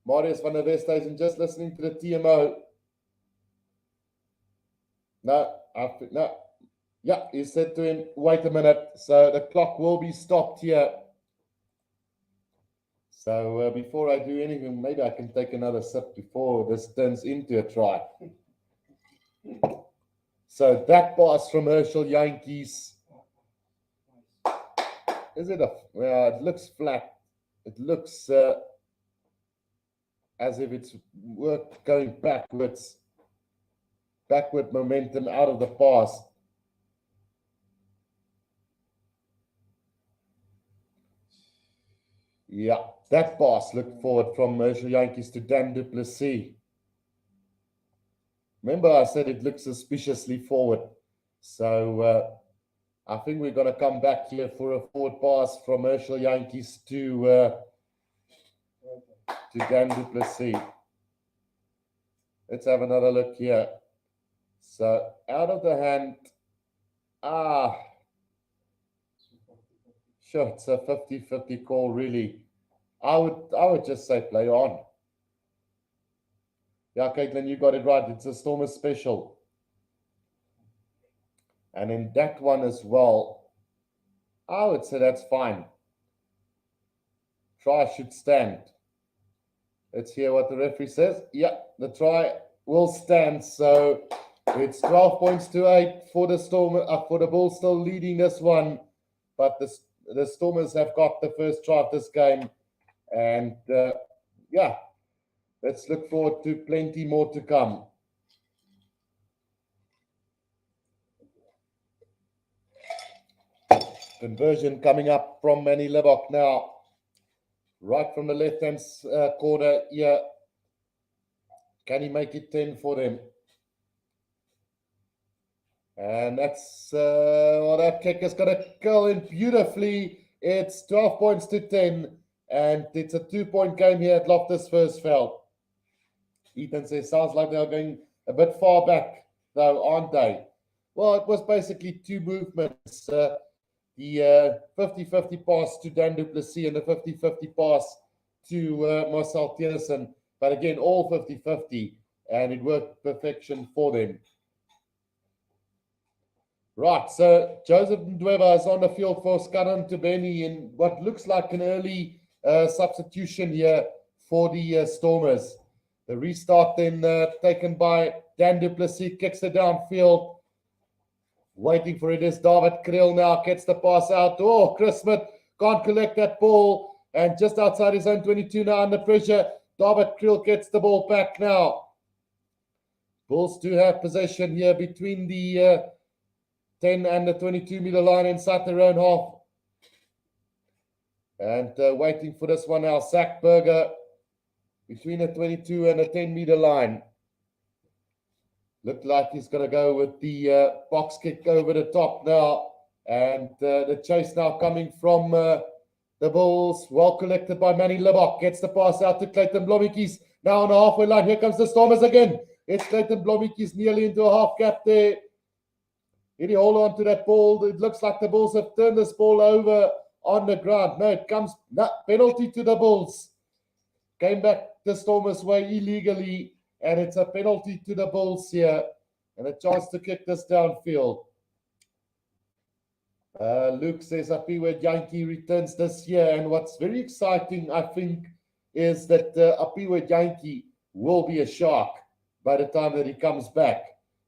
Marius van der Westhuizen just listening to the TMO. No. Yeah, he said to him, wait a minute. So the clock will be stopped here. So before I do anything, maybe I can take another sip before this turns into a try. So that pass from Herschel Yankees. Is it it looks flat. It looks as if it's going backwards. Backward momentum out of the pass. Yeah, that pass looked forward from Herschel Yankees to Dan du Plessis. Remember I said it looks suspiciously forward. So I think we're going to come back here for a forward pass from Herschel Yankees to Dan du Plessis. Let's have another look here. So out of the hand, sure, it's a 50-50 call, really. I would just say play on. Yeah, Caitlin, you got it right. It's a Stormers special. And in that one as well, I would say that's fine. Try should stand. Let's hear what the referee says. Yeah, the try will stand. So it's 12 points to 8 for the Stormers. For the Bulls, still leading this one, but the Stormers have got the first try of this game, and yeah, let's look forward to plenty more to come. Conversion coming up from Manny Lebok now. Right from the left-hand corner here. Can he make it 10 for them? And that's, well, that kick is going to curl in beautifully. It's 12 points to 10. And it's a 2-point game here at Loftus first fell. Ethan says, sounds like they're going a bit far back, though, aren't they? Well, it was basically two movements. The 50-50 pass to Dan du Plessis and the 50-50 pass to Marcel Tennyson. But again, all 50-50, and it worked perfection for them. Right, so Joseph Ndweba is on the field for Scaran Tubeni in what looks like an early substitution here for the Stormers. The restart then taken by Dan du Plessis, kicks it downfield. Waiting for it is David Kriel now, gets the pass out. Oh, Chris Smith can't collect that ball. And just outside his own 22 now under pressure. David Kriel gets the ball back now. Bulls do have possession here between the 10 and the 22-meter line inside their own half. And waiting for this one now, Zach Berger between the 22 and the 10-meter line. Looked like he's going to go with the box kick over the top now. And the chase now coming from the Bulls. Well collected by Manny Lebok. Gets the pass out to Clayton Blommetjies. Now on the halfway line. Here comes the Stormers again. It's Clayton Blommetjies nearly into a half gap there. Did he hold on to that ball? It looks like the Bulls have turned this ball over on the ground. No, it comes. No, penalty to the Bulls. Came back the Stormers' way illegally. And it's a penalty to the Bulls here. And a chance to kick this downfield. Luke says Apiwe Yankee returns this year. And what's very exciting, I think, is that Apiwe Yankee will be a Shark by the time that he comes back.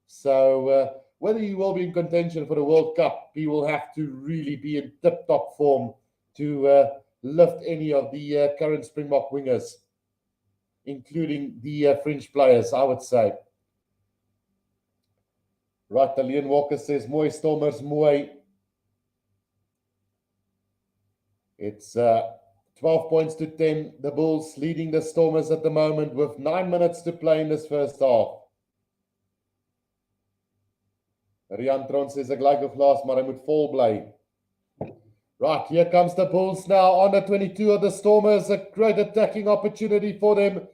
So whether he will be in contention for the World Cup, he will have to really be in tip-top form to lift any of the current Springbok wingers, including the fringe players, I would say. Right, Leon Walker says, Mooi Stormers, Mooi. It's 12 points to 10. The Bulls leading the Stormers at the moment with 9 minutes to play in this first half. Rian Tron says, ek like of last, maar hy moet vol bly. Right, here comes the Bulls now on the 22 of the Stormers. A great attacking opportunity for them.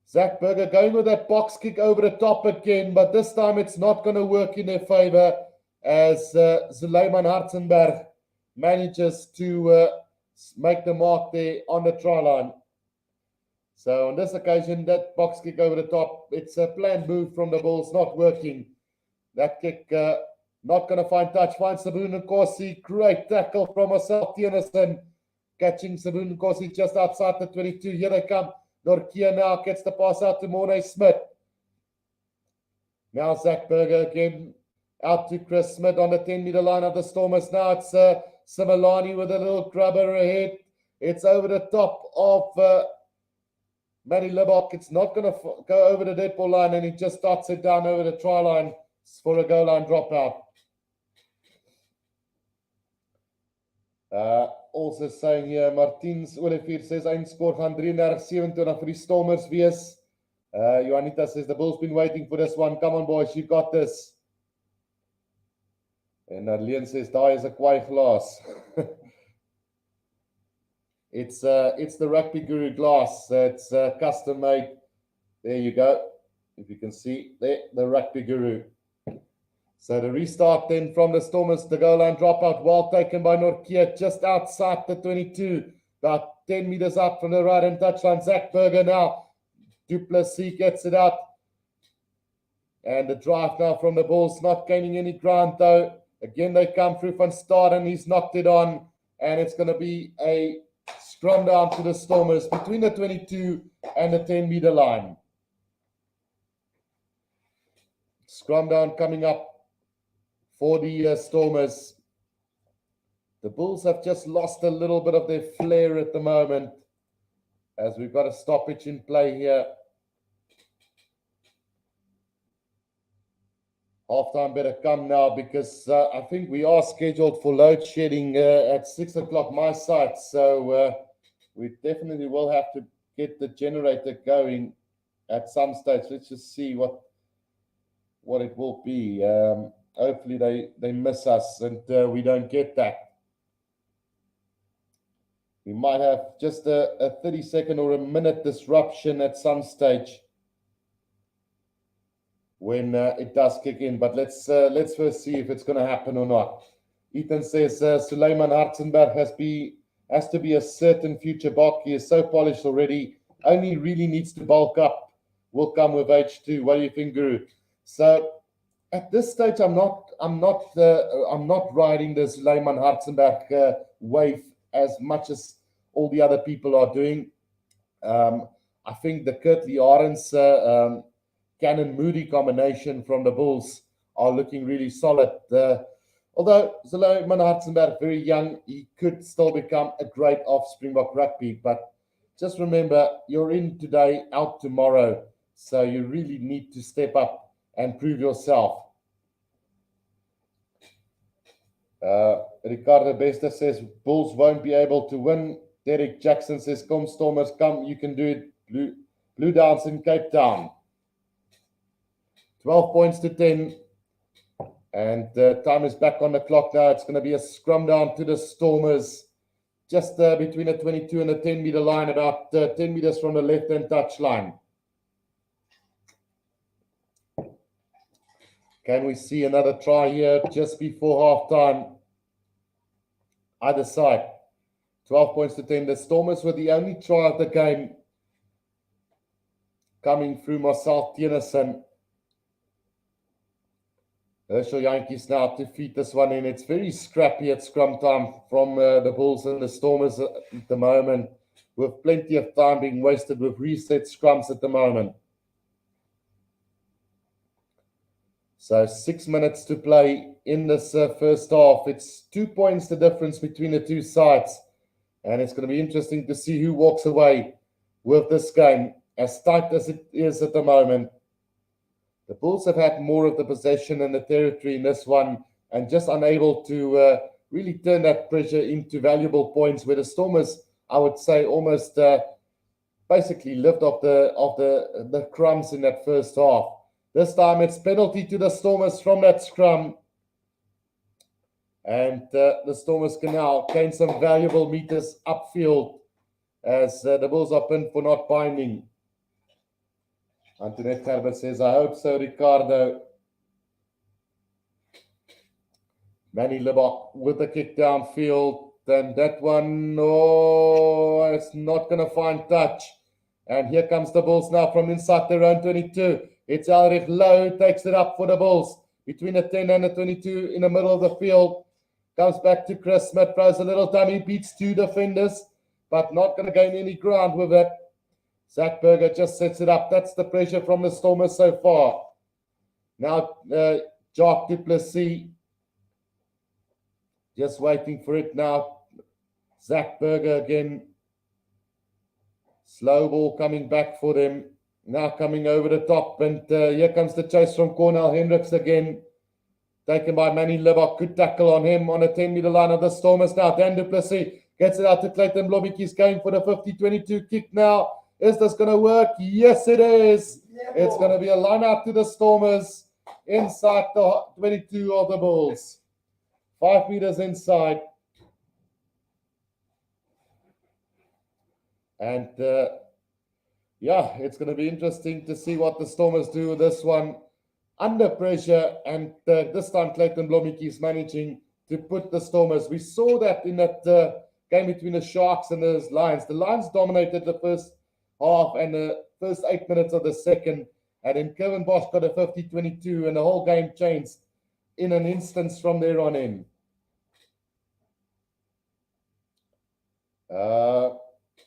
Zach Berger going with that box kick over the top again, but this time it's not going to work in their favor as Zuleiman Hartzenberg manages to make the mark there on the try line. So on this occasion, that box kick over the top, it's a planned move from the Bulls, not working. That kick not going to find touch. Finds Sabun Nkosi. Great tackle from Marcel Tennyson. Catching Sabun Nkosi just outside the 22. Here they come. Norkia now gets the pass out to Mornay Smith. Now Zach Berger again out to Chris Smith on the 10-meter line of the Stormers. Now it's Simelani with a little grubber ahead. It's over the top of Manny Lebok. It's not going to go over the dead ball line, and he just starts it down over the try line for a goal line dropout. Also saying here, Martins Olivier says, eindscore gaan 33-27 vir die Stormers wees. Juanita says, the Bulls been waiting for this one. Come on, boys, you got this. And Arlene says, daai is a kwaai glass. It's the Rugby Guru glass. It's custom made. There you go. If you can see there, the rugby guru. So the restart then from the Stormers, the goal line dropout, well taken by Nortje, just outside the 22, about 10 meters out from the right-hand touchline. Zach Berger now. Du Plessis gets it out. And the drive now from the Bulls, not gaining any ground though. Again, they come through from start and he's knocked it on. And it's going to be a scrum down to the Stormers between the 22 and the 10-meter line. Scrum down coming up for the Stormers. The Bulls have just lost a little bit of their flair at the moment, as we've got a stoppage in play here. Halftime better come now, because I think we are scheduled for load shedding at 6 o'clock my side. So we definitely will have to get the generator going at some stage. Let's just see what it will be. Hopefully they miss us and we don't get that. We might have just a 30-second or a minute disruption at some stage when it does kick in. But let's first see if it's going to happen or not. Ethan says Suleiman Hartzenberg has to be a certain future Bok. He is so polished already. Only really needs to bulk up. Will come with H2. What do you think, Guru? So at this stage, I'm not riding the Suleiman Hartzenberg wave as much as all the other people are doing. I think the Kurtley Arends Cannon Moody combination from the Bulls are looking really solid. Although Suleiman Hartzenberg, very young, he could still become a great off Springbok rugby. But just remember, you're in today, out tomorrow. So you really need to step up and prove yourself. Ricardo Bester says Bulls won't be able to win. Derek Jackson says, come Stormers, come, you can do it. Blue Downs in Cape Town. 12 points to 10. And time is back on the clock now. It's going to be a scrum down to the Stormers. Just between the 22 and the 10-meter line, about 10 meters from the left-hand touch line. Can we see another try here just before halftime? Either side. 12 points to 10. The Stormers were the only try of the game coming through Marcel Tennyson. Herschel Yankees now to feed this one in. It's very scrappy at scrum time from the Bulls and the Stormers at the moment, with plenty of time being wasted with reset scrums at the moment. So 6 minutes to play in this first half. It's 2 points the difference between the two sides. And it's going to be interesting to see who walks away with this game, as tight as it is at the moment. The Bulls have had more of the possession and the territory in this one, and just unable to really turn that pressure into valuable points, where the Stormers, I would say, almost basically lived off the crumbs in that first half. This time it's penalty to the Stormers from that scrum. And the Stormers can now gain some valuable meters upfield, as the Bulls are pinned for not binding. Antoinette Herbert says, I hope so, Ricardo. Manny Libok with the kick downfield. Then that one, no, it's not going to find touch. And here comes the Bulls now from inside their own 22. It's Ulrich Lowe, takes it up for the Bulls. Between the 10 and the 22 in the middle of the field. Comes back to Chris Smith, throws a little dummy, beats two defenders, but not going to gain any ground with it. Zach Berger just sets it up. That's the pressure from the Stormers so far. Now, Jacques du Plessis just waiting for it now. Zach Berger again. Slow ball coming back for them. Now coming over the top. And here comes the chase from Cornel Hendricks again. Taken by Manny Libok. Good tackle on him on a 10-meter line of the Stormers now. Dan du Plessis gets it out to Clayton Blomik. He's going for the 50-22 kick now. Is this going to work? Yes, it is. It's going to be a line out to the Stormers inside the 22 of the Bulls. 5 meters inside. And Yeah, it's going to be interesting to see what the Stormers do with this one under pressure. And this time, Clayton Blommetjie is managing to put the Stormers. We saw that in that game between the Sharks and the Lions. The Lions dominated the first half and the first 8 minutes of the second. And then Kevin Bosch got a 50-22, and the whole game changed in an instance from there on in.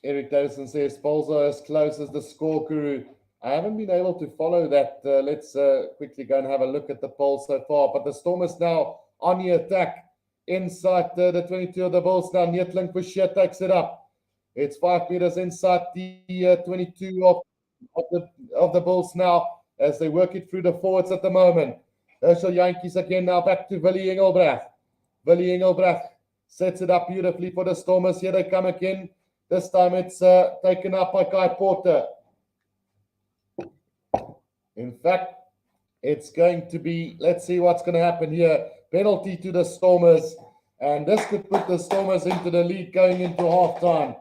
Eric Davison says, Polzo as close as the score guru. I haven't been able to follow that. Let's quickly go and have a look at the poll so far. But the Stormers now on the attack inside the 22 of the Bulls now. Netlink Boucher takes it up. It's 5 meters inside the 22 of the Bulls now as they work it through the forwards at the moment. Herschel Yankees again now back to Willie Engelbrecht. Willie Engelbrecht sets it up beautifully for the Stormers. Here they come again. This time it's taken up by Kai Porter. In fact, it's going to be, let's see what's going to happen here. Penalty to the Stormers. And this could put the Stormers into the lead going into halftime.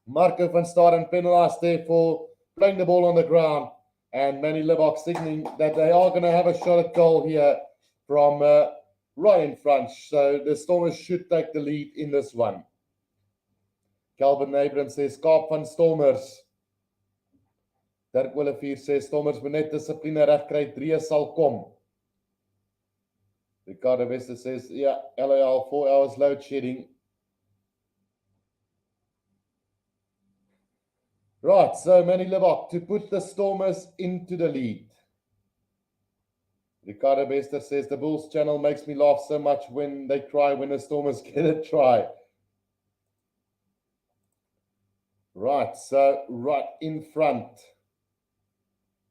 Marco van Staden penalized there for playing the ball on the ground. And Manny Libbok signaling that they are going to have a shot at goal here from right in front. So the Stormers should take the lead in this one. Calvin Abrams says, Kaap van Stormers. Dirk Olivier says, Stormers moet net dissipline reg kry, 3 sal kom. Ricardo Wester says, yeah, LAL 4 hours load shedding. Right, so Manny Libbok to put the Stormers into the lead. Ricardo Wester says, the Bulls channel makes me laugh so much when they cry when the Stormers get a try. Right, so right in front.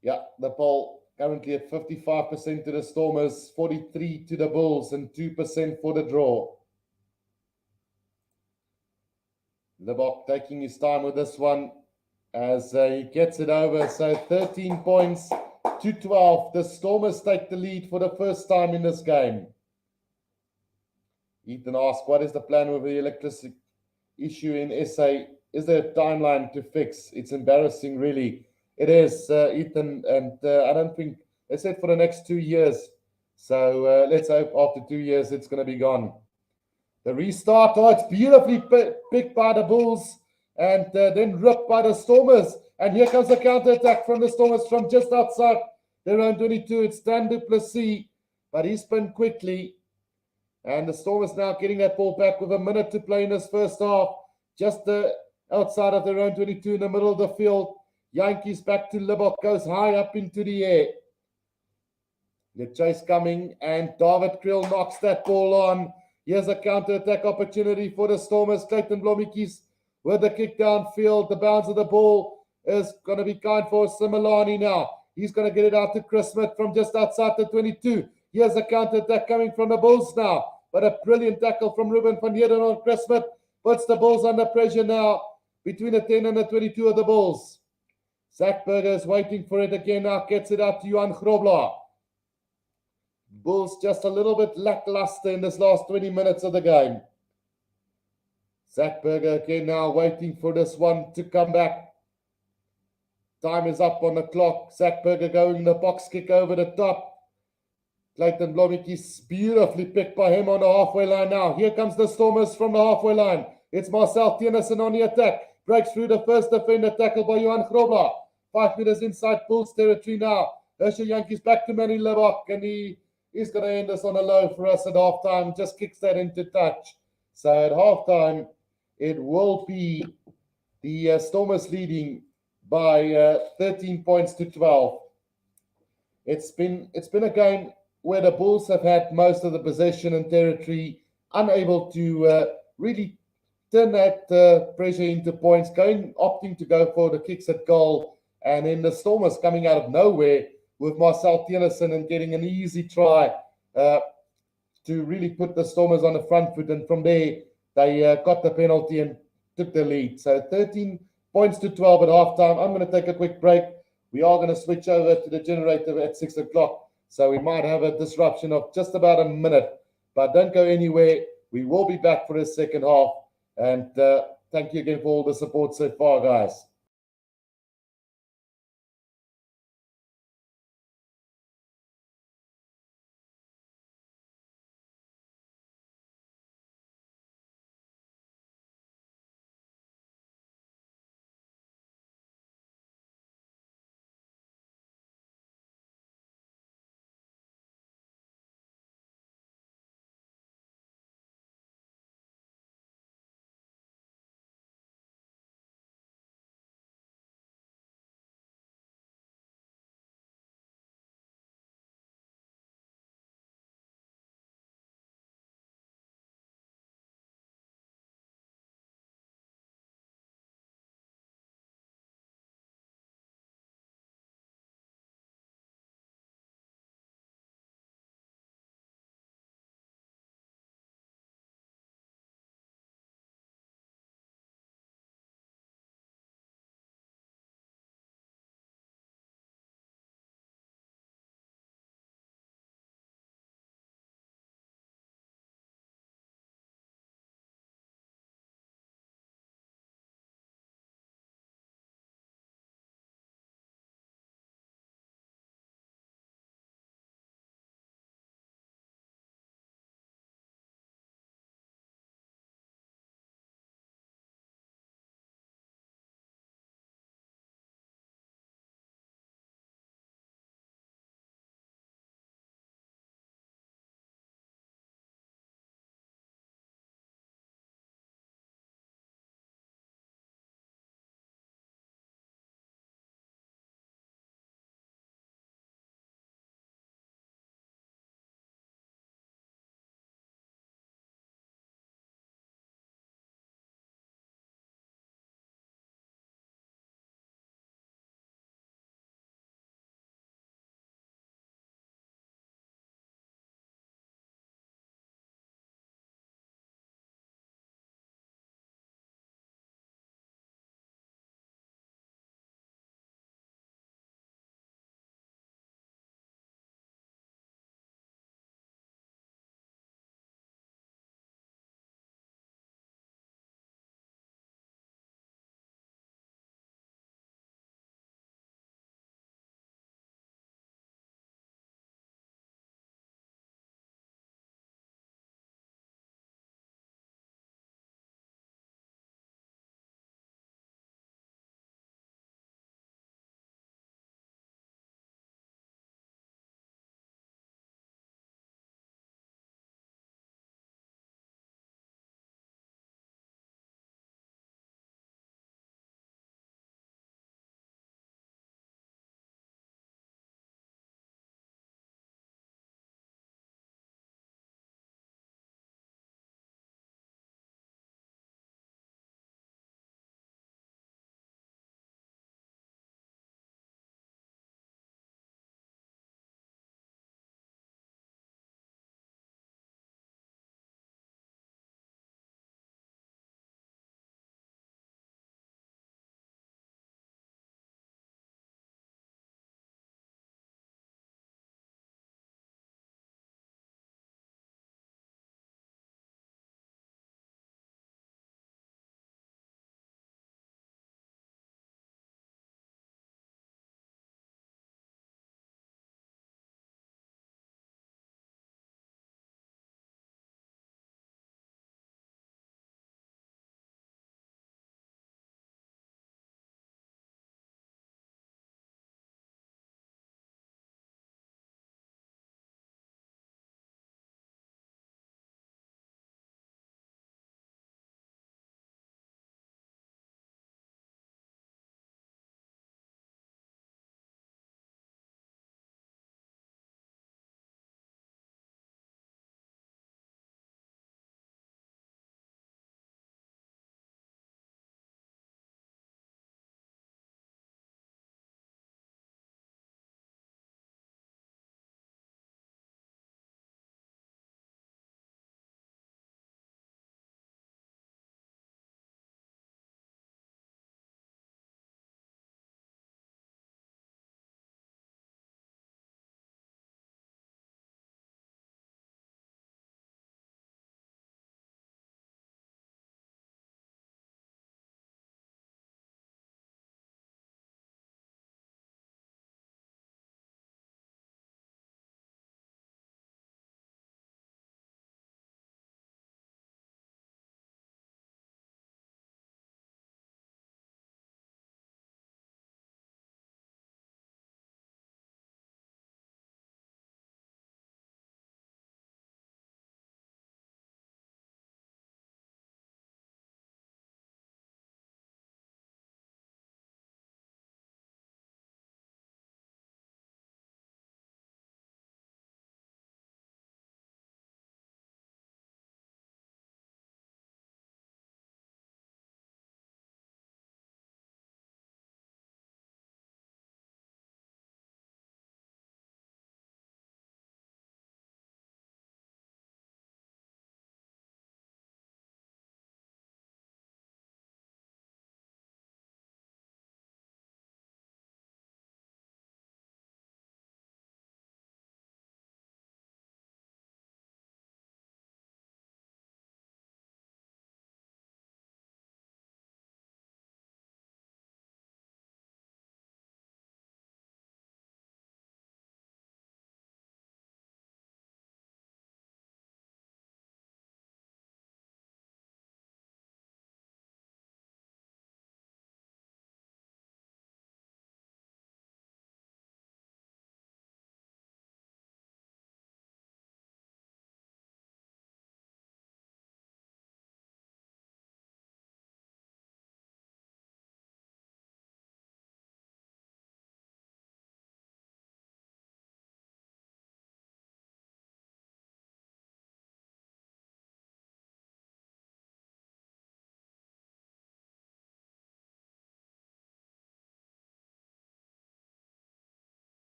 Yeah, the poll currently at 55% to the Stormers, 43% to the Bulls, and 2% for the draw. Libbok taking his time with this one as he gets it over. So 13 points to 12. The Stormers take the lead for the first time in this game. Ethan asks, what is the plan with the electricity issue in SA? Is there a timeline to fix? It's embarrassing, really. It is, Ethan, and I don't think they said for the next 2 years. So let's hope after 2 years it's going to be gone. The restart, oh, it's beautifully picked by the Bulls and then ripped by the Stormers. And here comes a counter-attack from the Stormers from just outside their own 22. It's Dan du Plessis, but he spun quickly. And the Stormers now getting that ball back with a minute to play in this first half. Just outside of their own 22 in the middle of the field. Yankees back to Libbok, goes high up into the air. The chase coming, and David Kriel knocks that ball on. Here's a counter-attack opportunity for the Stormers. Clayton Blommetjie with the kick downfield. The bounce of the ball is going to be kind for Similani now. He's going to get it out to Chris Smith from just outside the 22. Here's a counter-attack coming from the Bulls now. But a brilliant tackle from Ruben van Heerden on Chris Smith. Puts the Bulls under pressure now between the 10 and the 22 of the Bulls. Zach Berger is waiting for it again now. Gets it out to Johan Grobler. Bulls just a little bit lackluster in this last 20 minutes of the game. Zach Berger again now waiting for this one to come back. Time is up on the clock. Zach Berger going the box kick over the top. Clayton Blommetjie beautifully picked by him on the halfway line now. Here comes the Stormers from the halfway line. It's Marcel Tennyson on the attack. Breaks through the first defender, tackled by Johan Grobler. 5 meters inside Bulls territory now. Herschel Yankees back to Manny Libbok, and he's going to end us on a low for us at halftime. Just kicks that into touch. So at halftime, it will be the Stormers leading by 13 points to 12. It's been a game where the Bulls have had most of the possession and territory, unable to really turn that pressure into points, opting to go for the kicks at goal. And then the Stormers coming out of nowhere with Marcel Tennyson and getting an easy try to really put the Stormers on the front foot. And from there, they got the penalty and took the lead. So 13 points to 12 at halftime. I'm going to take a quick break. We are going to switch over to the generator at 6 o'clock. So we might have a disruption of just about a minute. But don't go anywhere. We will be back for the second half. And thank you again for all the support so far, guys.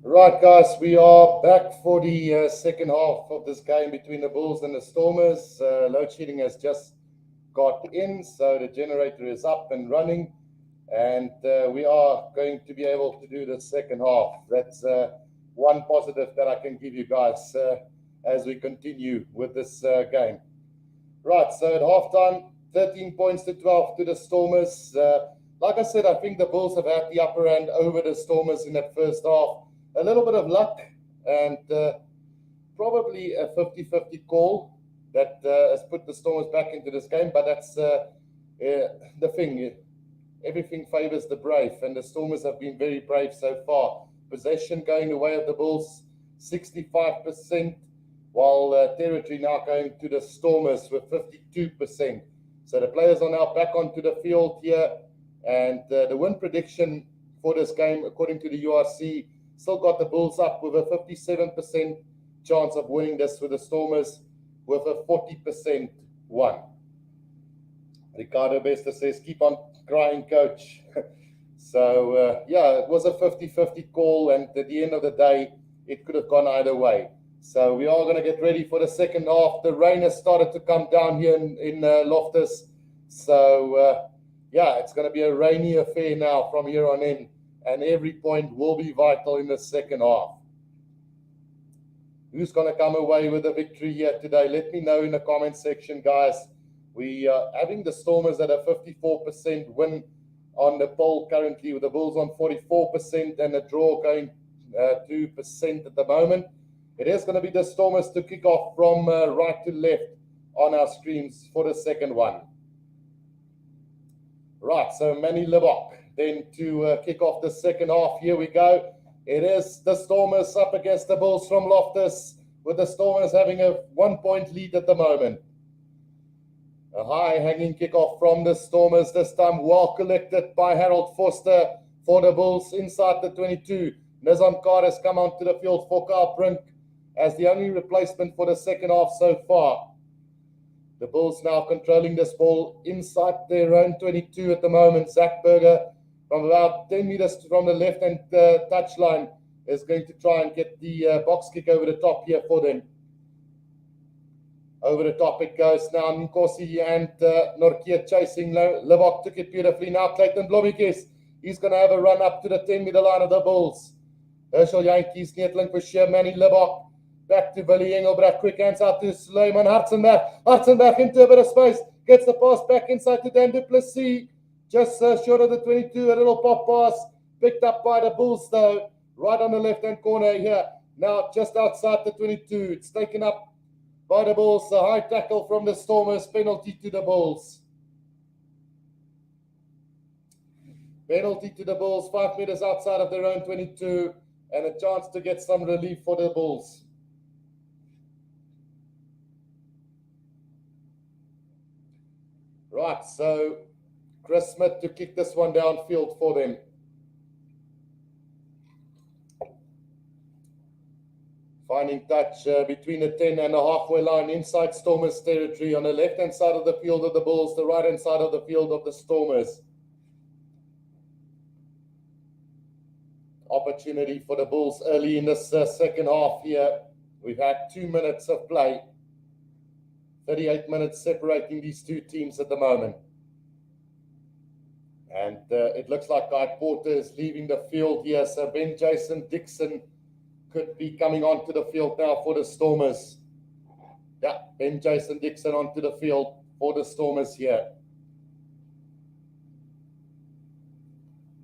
Right, guys, we are back for the second half of this game between the Bulls and the Stormers. Load shedding has just got in, so the generator is up and running, and we are going to be able to do the second half. That's one positive that I can give you guys as we continue with this game. Right, so at halftime, 13 points to 12 to the Stormers. Like I said, I think the Bulls have had the upper hand over the Stormers in that first half. A little bit of luck and probably a 50-50 call that has put the Stormers back into this game. But that's the thing. Everything favors the brave, and the Stormers have been very brave so far. Possession going the way of the Bulls, 65%, while territory now going to the Stormers with 52%. So the players are now back onto the field here, and the win prediction for this game, according to the URC, still got the Bulls up with a 57% chance of winning this with the Stormers with a 40% won. Ricardo Bester says, keep on crying, coach. So, yeah, it was a 50-50 call, and at the end of the day, it could have gone either way. So we are going to get ready for the second half. The rain has started to come down here in Loftus. So, yeah, it's going to be a rainy affair now from here on in. And every point will be vital in the second half. Who's going to come away with a victory here today? Let me know in the comment section, guys. We are having the Stormers at a 54% win on the poll currently, with the Bulls on 44% and the draw going 2% at the moment. It is going to be the Stormers to kick off from right to left on our screens for the second one. Right, so Manny Lebok. Then to kick off the second half, here we go. It is the Stormers up against the Bulls from Loftus, with the Stormers having a 1-point lead at the moment. A high-hanging kickoff from the Stormers, this time well collected by Harold Foster for the Bulls inside the 22. Nizam Kar has come onto the field for Carl Brink as the only replacement for the second half so far. The Bulls now controlling this ball inside their own 22 at the moment. Zach Berger, from about 10 meters from the left-hand touchline, is going to try and get the box kick over the top here for them. Over the top it goes now. Nkosi and Norkia chasing. Lebok took it beautifully. Now Clayton Blomikis. He's going to have a run up to the 10-meter line of the Bulls. Herschel Yankees, Netlink for sure. Manny Lebok. Back to Willie Engelbrecht. Quick hands out to Suleiman Hartzenberg. Hartzenberg into a bit of space. Gets the pass back inside to Dan Duplessis. Just short of the 22. A little pop pass. Picked up by the Bulls though. Right on the left-hand corner here. Now just outside the 22. It's taken up by the Bulls. A high tackle from the Stormers. Penalty to the Bulls. Penalty to the Bulls. 5 meters outside of their own 22. And a chance to get some relief for the Bulls. Right, so Chris Smith to kick this one downfield for them. Finding touch between the 10 and the halfway line inside Stormers territory on the left-hand side of the field of the Bulls, the right-hand side of the field of the Stormers. Opportunity for the Bulls early in this second half here. We've had 2 minutes of play. 38 minutes separating these two teams at the moment. And it looks like Guy Porter is leaving the field here. So Ben Jason Dixon could be coming onto the field now for the Stormers. Yeah, Ben Jason Dixon onto the field for the Stormers here.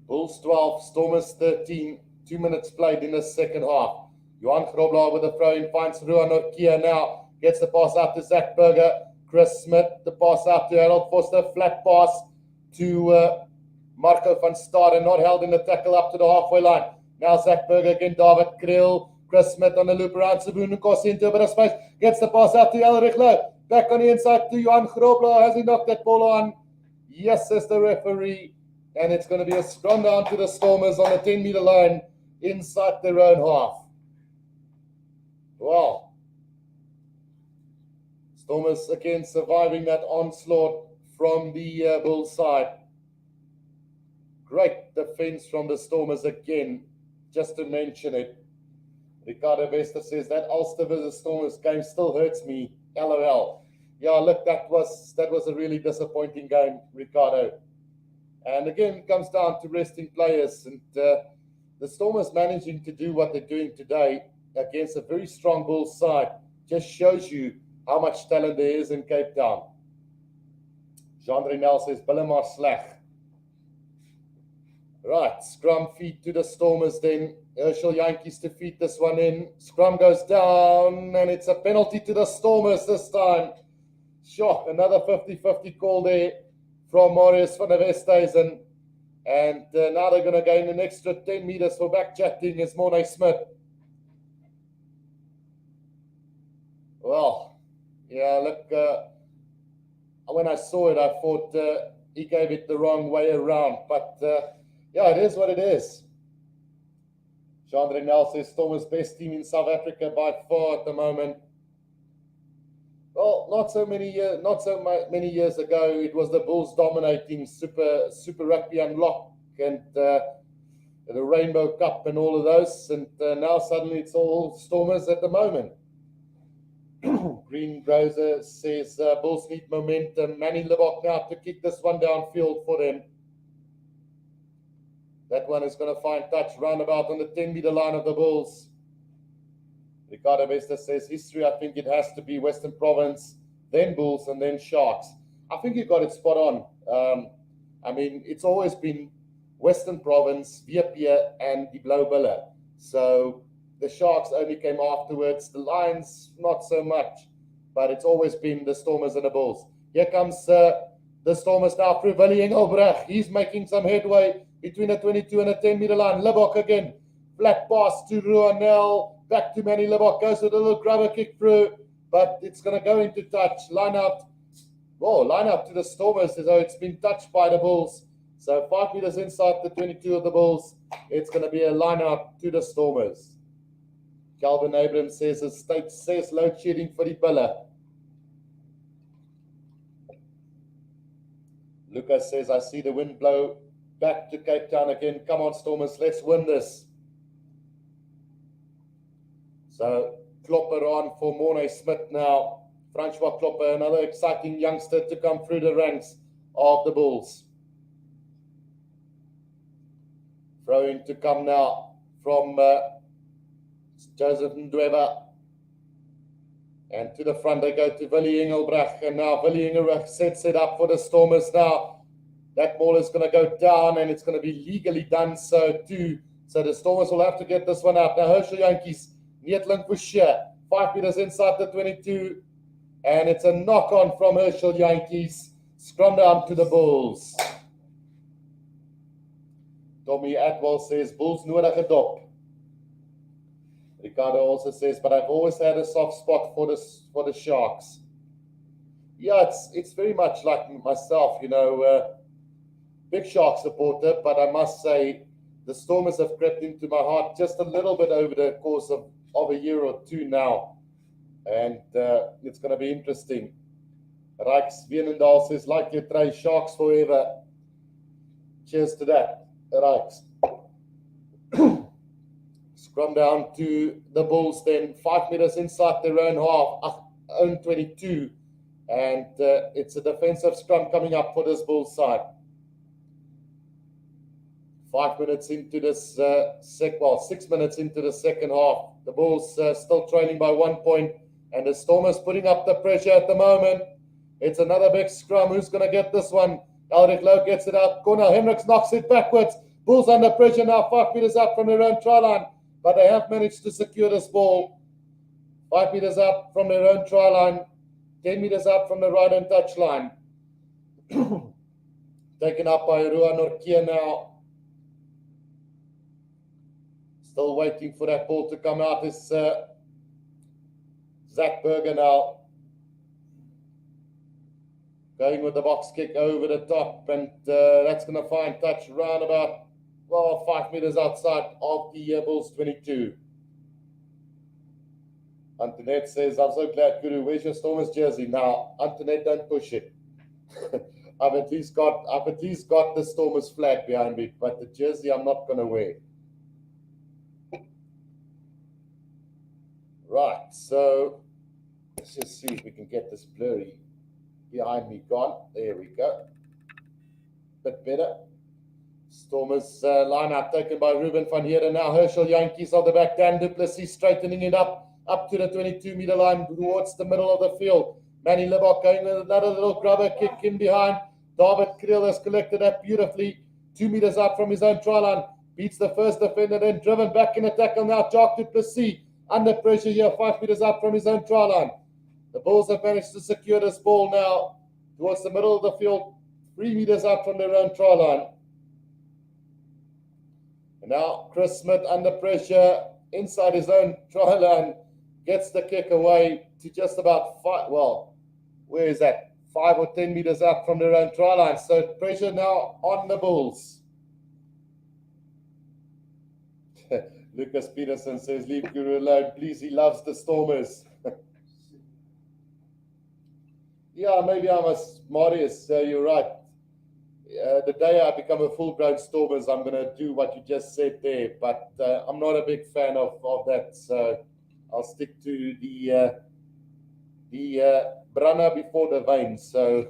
Bulls 12, Stormers 13. 2 minutes played in the second half. Johan Grobler with a throw in, finds Ruan Norkia now. Gets the pass out to Zach Berger. Chris Smith, the pass out to Harold Foster. Flat pass to Marco van Staden, not held in the tackle up to the halfway line. Now Zach Berger again, David Krill. Chris Smith on the loop around. Sabu Nkosi into a bit of space. Gets the pass out to Elrich Lowe. Back on the inside to Johan Grobler. Has he knocked that ball on? Yes, says the referee. And it's going to be a scrum down to the Stormers on the 10-meter line inside their own half. Wow. Stormers again surviving that onslaught from the Bulls side. Great defense from the Stormers again, just to mention it. Ricardo Vester says that Ulster versus Stormers game still hurts me. LOL. Yeah, look, that was a really disappointing game, Ricardo. And again, it comes down to resting players, and the Stormers managing to do what they're doing today against a very strong Bulls side just shows you how much talent there is in Cape Town. Jean Renel says, Billemar Slag. Right, scrum feed to the Stormers then. Herschel Yankees to feed this one in. Scrum goes down, and it's a penalty to the Stormers this time. Sure, another 50-50 call there from Marius van der Westhuizen. And now they're going to gain an extra 10 meters for back chatting is Mornay Smith. Well, yeah, look, when I saw it, I thought he gave it the wrong way around. But, yeah, it is what it is. Jean Renel says Stormers' best team in South Africa by far at the moment. Well, not so many years ago, it was the Bulls dominating Super Rugby Unlock and the Rainbow Cup and all of those. And now suddenly it's all Stormers at the moment. Green Grozer says Bulls need momentum. Manny Libbok now to kick this one downfield for them. That one is going to find touch roundabout on the 10-meter line of the Bulls. Ricardo Vesta says history, I think it has to be Western Province, then Bulls, and then Sharks. I think you got it spot on. I mean, it's always been Western Province, Viapia, and the Blue Buller. So the Sharks only came afterwards. The Lions, not so much. But it's always been the Stormers and the Bulls. Here comes the Stormers now through Willie Engelbrecht. He's making some headway between the 22 and the 10-meter line. Libbok again. Flat pass to Ruanel. Back to Manny Libbok. Goes with a little grubber kick through. But it's going to go into touch. Line out to the Stormers as though it's been touched by the Bulls. So 5 meters inside the 22 of the Bulls. It's going to be a line out to the Stormers. Calvin Abrams says the state says load shedding for the Buller. Lucas says, I see the wind blow back to Cape Town again. Come on, Stormers, let's win this. So Klopper on for Mornay Smith now. Francois Klopper, another exciting youngster to come through the ranks of the Bulls. Throw in to come now from Joseph Ndweba. And to the front they go to Willie Engelbrecht. And now Willie Engelbrecht sets it up for the Stormers now. That ball is going to go down and it's going to be legally done so too. So the Stormers will have to get this one out. Now Herschel Yankees, Nietlin Pusher, 5 meters inside the 22. And it's a knock on from Herschel Yankees. Scrum down to the Bulls. Tommy Atwell says, Bulls nodige dop. Ricardo also says, but I've always had a soft spot for the Sharks. Yeah, it's very much like myself, you know, big Shark supporter, but I must say the Stormers have crept into my heart just a little bit over the course of a year or two now. And it's going to be interesting. Rijks Wienendaal says, like you try Sharks forever. Cheers to that, Rijks. Scrum down to the Bulls then, 5 meters inside their own half, own 22. And it's a defensive scrum coming up for this Bulls side. 5 minutes into this, 6 minutes into the second half. The Bulls still trailing by 1 point. And the Stormers putting up the pressure at the moment. It's another big scrum. Who's going to get this one? Alrik Lowe gets it out. Cornel Hendricks knocks it backwards. Bulls under pressure now, 5 meters up from their own try line. But they have managed to secure this ball. 5 meters up from their own try line. 10 meters up from the right hand touch line. Taken up by Rua Norkia now. Still waiting for that ball to come out is Zach Berger now. Going with the box kick over the top. And that's going to find touch round about 5 meters outside of the Bulls 22. Antoinette says, I'm so glad, Guru. Where's your Stormers jersey? Now, Antoinette, don't push it. I've at least got the Stormers flag behind me, but the jersey I'm not going to wear. Right, so let's just see if we can get this blurry behind me gone. There we go. Bit better. Stormers lineup taken by Ruben van Heerden. Now Herschel Yankees on the back. Dan du Plessis straightening it up to the 22-meter line towards the middle of the field. Manny Lebok going with another little grubber kick in behind. David Kriel has collected that beautifully. 2 meters out from his own try line. Beats the first defender, then driven back in a tackle now. Jacques du Plessis under pressure here, 5 meters out from his own try line. The Bulls have managed to secure this ball now towards the middle of the field, 3 meters out from their own try line. And now Chris Smith under pressure inside his own try line gets the kick away to just about 5, well, where is that? 5 or 10 meters out from their own try line. So pressure now on the Bulls. Lucas Peterson says, leave Guru alone, please. He loves the Stormers. Yeah, maybe I must, Marius, you're right. The day I become a full-grown Stormers, I'm going to do what you just said there. But I'm not a big fan of that. So I'll stick to the Brana before the vein. So,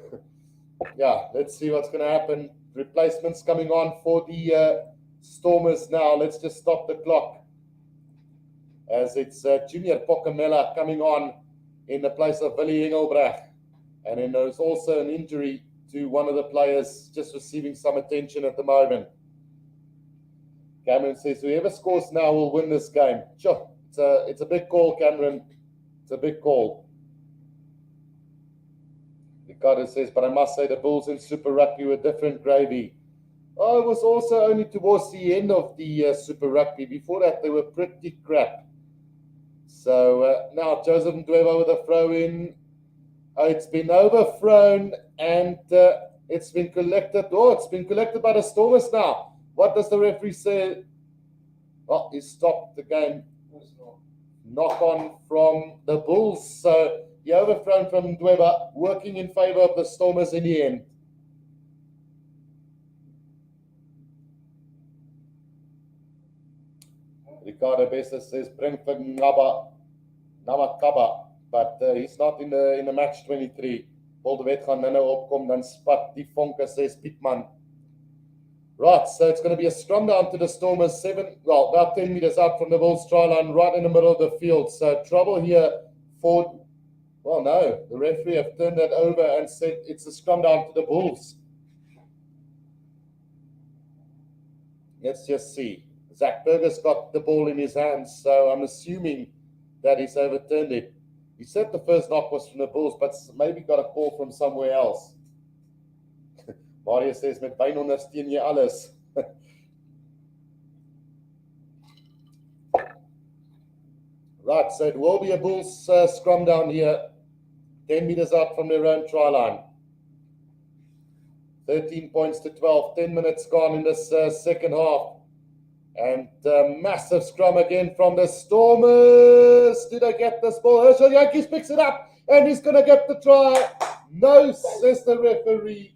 yeah, let's see what's going to happen. Replacements coming on for the Stormers now. Let's just stop the clock as it's Junior Pocamela coming on in the place of Willie Engelbrecht. And then there's also an injury to one of the players just receiving some attention at the moment. Cameron says, whoever scores now will win this game. Sure, it's a big call, Cameron. It's a big call. Ricardo says, but I must say the Bulls in Super Rugby were different gravy. Oh, it was also only towards the end of the Super Rugby. Before that, they were pretty crap. So now Joseph Ndweba with a throw in. Oh, it's been overthrown and it's been collected. Oh, it's been collected by the Stormers now. What does the referee say? Well, he stopped the game. Knock on from the Bulls. So the overthrown from Ndweba, working in favor of the Stormers in the end. Ricardo Bessa says Brentford Namakaba, but he's not in the match 23. Paul de Wet gaan nou opkom, dan spat die vonke, says Pietman. Right, so it's going to be a scrum down to the Stormers, about 10 meters out from the Bulls try line, right in the middle of the field. So trouble here for, well, no, the referee have turned that over and said it's a scrum down to the Bulls. Let's just see. Zach Berger's got the ball in his hands, so I'm assuming that he's overturned it. He said the first knock was from the Bulls, but maybe got a call from somewhere else. Mario says, met wyn ondersteun jy alles. Right, so it will be a Bulls scrum down here, 10 meters out from their own try line. 13 points to 12, 10 minutes gone in this second half. And massive scrum again from the Stormers. Did I get this ball? Herschel Yankees picks it up and he's going to get the try. No, says the referee.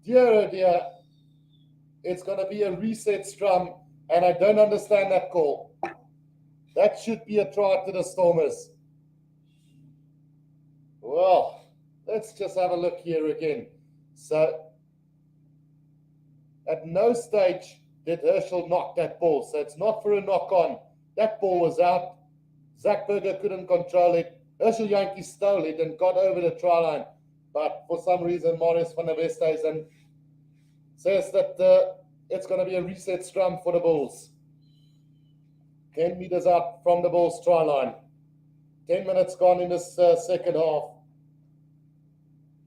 Dear oh dear. It's going to be a reset scrum and I don't understand that call. That should be a try to the Stormers. Well, let's just have a look here again. So, at no stage did Herschel knock that ball. So it's not for a knock on. That ball was out. Zach Berger couldn't control it. Herschel Yankees stole it and got over the try line. But for some reason, Marius van der Westhuizen says that it's going to be a reset scrum for the Bulls. 10 meters out from the Bulls try line. 10 minutes gone in this second half.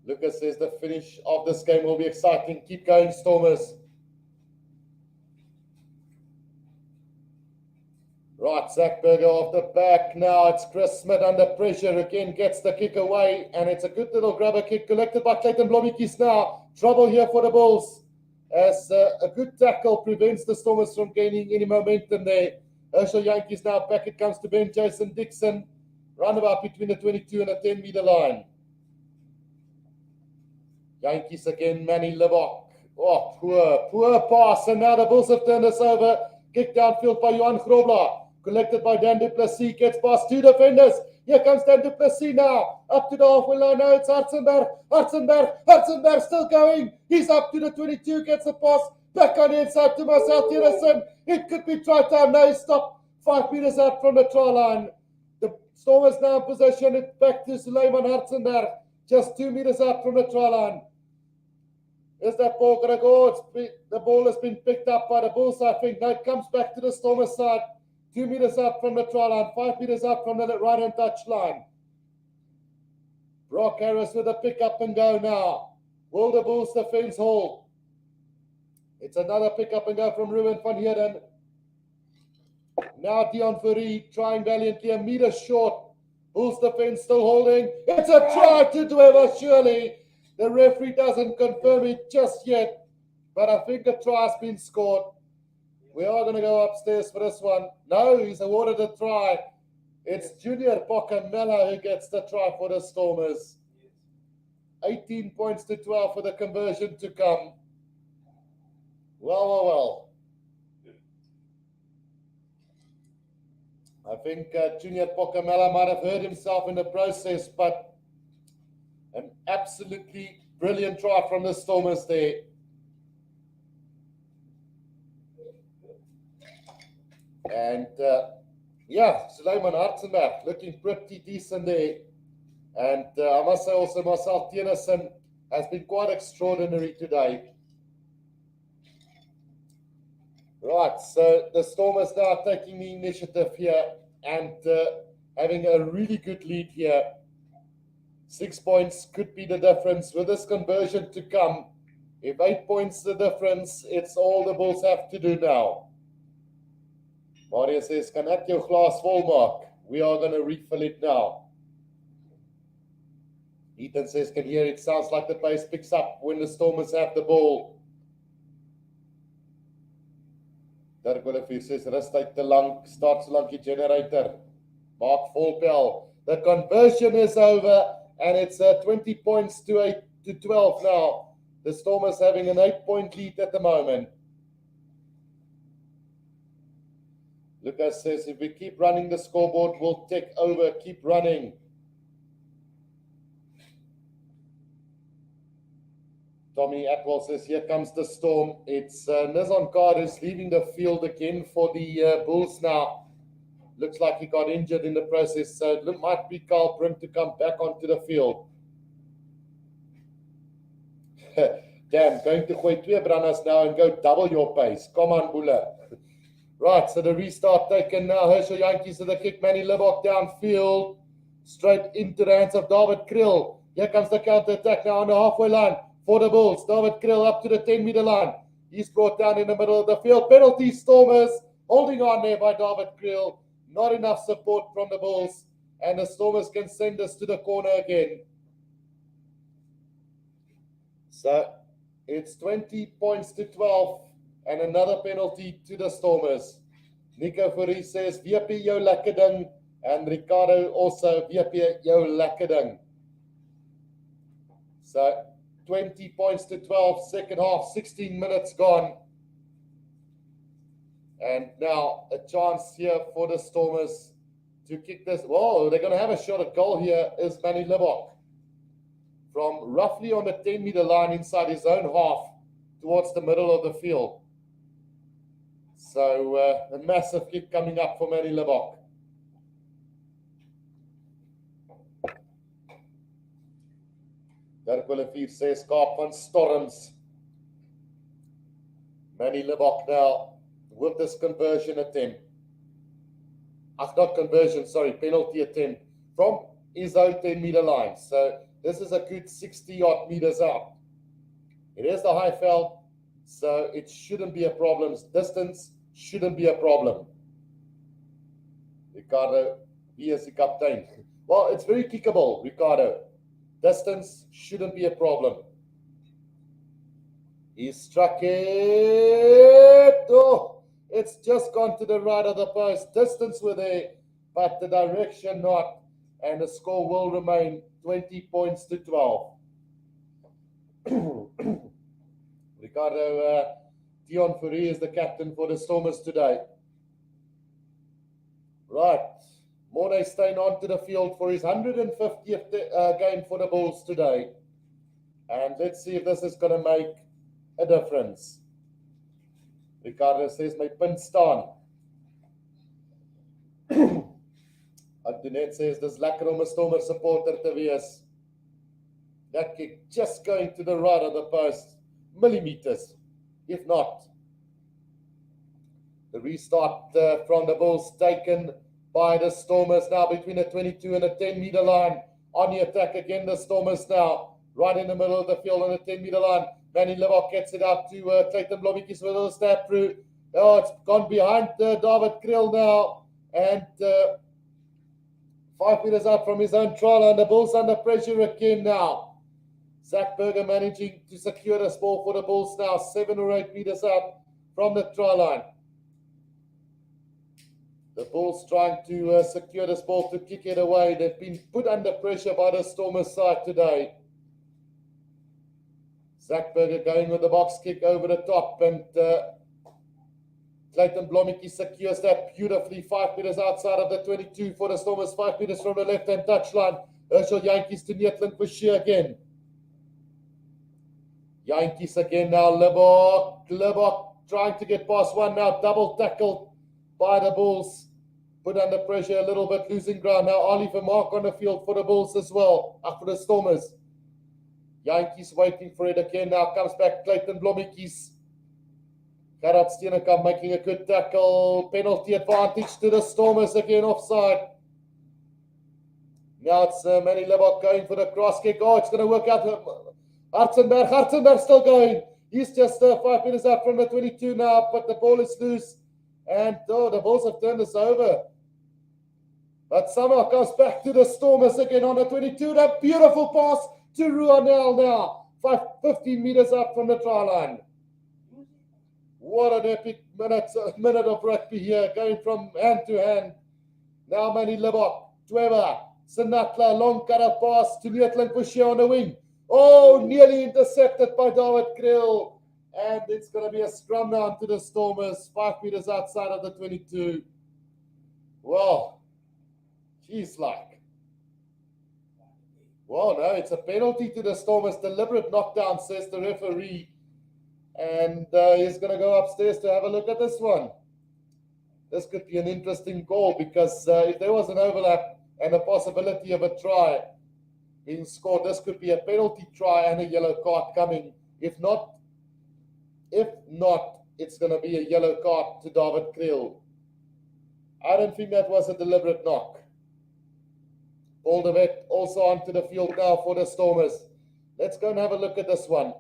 Lucas says the finish of this game will be exciting. Keep going, Stormers. Right, Zach Berger off the back. Now it's Chris Smith under pressure. Again, gets the kick away. And it's a good little grabber kick collected by Clayton Blommetjies now. Trouble here for the Bulls. As a good tackle prevents the Stormers from gaining any momentum there. Herschel Yankees now back. It comes to Ben Jason Dixon. Roundabout between the 22 and the 10 meter line. Yankees again, Manny Lebok. Oh, poor pass. And now the Bulls have turned this over. Kick downfield by Johan Grobler. Collected by Dan du Plessis, gets past two defenders. Here comes Dan du Plessis now. Up to the halfway line. Now it's Hartzenberg. Hartzenberg still going. He's up to the 22, gets a pass. Back on the inside to Marcel Tieresen. It could be try time. Now he's stopped 5 meters out from the try line. The Stormers now in possession. It's back to Suleiman Hartzenberg. Just 2 meters out from the try line. Is that ball going to go? The ball has been picked up by the Bulls, I think. Now it comes back to the Stormers side. 2 meters out from the try line. 5 meters out from the right-hand touch line. Brock Harris with a pick up and go now. Will the Bulls defense hold? It's another pick up and go from Ruben van Heerden. Now Dion Fourie trying valiantly, a meter short. Bulls defense still holding. It's a try to Dweber, surely. The referee doesn't confirm it just yet, but I think a try has been scored. We are going to go upstairs for this one. No, he's awarded a try. It's Junior Pocamella who gets the try for the Stormers. 18 points to 12 for the conversion to come. Well. I think Junior Pocamella might have hurt himself in the process, but an absolutely brilliant try from the Stormers there. And Suleiman Hartzenberg looking pretty decent there. And I must say also Marcel Tieresen has been quite extraordinary today. Right, so the Stormers now taking the initiative here and having a really good lead here. 6 points could be the difference with this conversion to come. If 8 points the difference, it's all the Bulls have to do now. Mario says, kan ek jou glas vol maak? We are going to refill it now. Ethan says, can hear it sounds like the pace picks up when the Stormers have the ball. Dirk Olivier says, rust uit te lang, start so lank die generator. Maak vol pel. The conversion is over and it's 20 points to 12 now. The Stormers having an 8-point lead at the moment. Lucas says, if we keep running the scoreboard, we'll take over. Keep running. Tommy Atwell says, here comes the Storm. It's Nizon Card is leaving the field again for the Bulls now. Looks like he got injured in the process, so it might be Carl Brink to come back onto the field. Damn, going to gooi 2 branders now and go double your pace. Come on, Buller. Right, so the restart taken now. Herschel Jantjies to the kick. Manny Libbok downfield. Straight into the hands of David Kriel. Here comes the counter-attack now on the halfway line for the Bulls. David Kriel up to the 10-meter line. He's brought down in the middle of the field. Penalty, Stormers. Holding on there by David Kriel. Not enough support from the Bulls. And the Stormers can send us to the corner again. So it's 20 points to 12. And another penalty to the Stormers. Nico Fourie says, VP jou lekker ding. And Ricardo also, VP jou lekker ding. So 20 points to 12, second half, 16 minutes gone. And now a chance here for the Stormers to kick this. Whoa, they're going to have a shot at goal here is Manny Libbok. From roughly on the 10-meter line inside his own half towards the middle of the field. So a massive kick coming up for Manny Libbok. Dirk Olivier says, Kaap van Storms. Manny Libbok now with this conversion attempt. Not conversion, sorry, penalty attempt from his own 10-meter line. So this is a good 60-odd meters out. It is the high felt, so it shouldn't be a problem. Distance shouldn't be a problem. Ricardo, he is the captain. Well, it's very kickable, Ricardo. Distance shouldn't be a problem. He struck it. Oh, it's just gone to the right of the post. Distance were there, but the direction not. And the score will remain 20 points to 12. Ricardo Dion Fourie is the captain for the Stormers today. Right. Mornay staying onto the field for his 150th game for the Bulls today. And let's see if this is going to make a difference. Ricardo says, my punt staan. Antoinette says, dis lekker om 'n Stormer supporter te wees. That kick just going to the right of the post, millimeters, if not. The restart from the Bulls taken by the Stormers now between the 22 and the 10-meter line. On the attack again, the Stormers now, right in the middle of the field on the 10-meter line. Manny Livok gets it out to Clayton Blommetjies with a little stab through. Oh, it's gone behind David Kriel now. And 5 meters out from his own try line. The Bulls under pressure again now. Zach Berger managing to secure this ball for the Bulls now. 7 or 8 meters out from the try line. The Bulls trying to secure this ball to kick it away. They've been put under pressure by the Stormers side today. Zach Berger going with the box kick over the top, and Clayton Blommetjies secures that beautifully. 5 meters outside of the 22 for the Stormers. 5 meters from the left-hand touchline. Herschel Yankees to Neetling for Shea again. Yankees again now. Libok trying to get past one now. Double tackled by the Bulls. Put under pressure a little bit, losing ground. Now Oliver Mark on the field for the Bulls as well, after the Stormers. Yankees waiting for it again. Now comes back Clayton Blommetjies. Gerard Steenekamp making a good tackle. Penalty advantage to the Stormers again, offside. Now it's Manny Libok going for the cross kick. Oh, it's going to work out. Hartzenberg still going. He's just 5 meters out from the 22 now, but the ball is loose. And the Bulls have turned this over. But somehow comes back to the Stormers again on the 22. That beautiful pass to Ruanel now. 15 meters out from the try line. What an epic minute of rugby here, going from hand to hand. Now Manny Libok, Tweber, Sinatla, long cut pass to Neetling for Shea on the wing. Oh, nearly intercepted by David Kriel. And it's going to be a scrum down to the Stormers, 5 meters outside of the 22. Well, geez, like. Well, no, it's a penalty to the Stormers. Deliberate knockdown, says the referee. And he's going to go upstairs to have a look at this one. This could be an interesting goal, because if there was an overlap and a possibility of a try being scored, this could be a penalty try and a yellow card coming. If not, it's going to be a yellow card to David Kriel. I don't think that was a deliberate knock. Aldervet also onto the field now for the Stormers. Let's go and have a look at this one.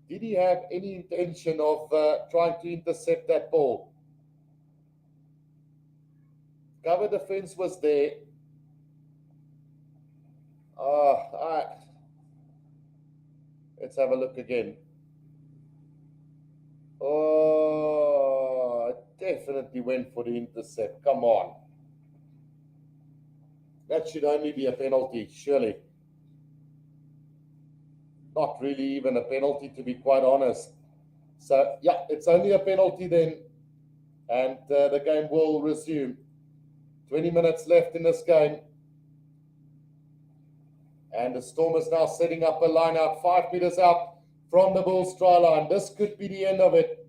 Did he have any intention of trying to intercept that ball? Cover defense was there. Let's have a look again. Oh, definitely went for the intercept. Come on. That should only be a penalty, surely. Not really even a penalty, to be quite honest. So, yeah, it's only a penalty then. And the game will resume. 20 minutes left in this game. And the Stormers now setting up a line out 5 meters out from the Bulls try line. This could be the end of it.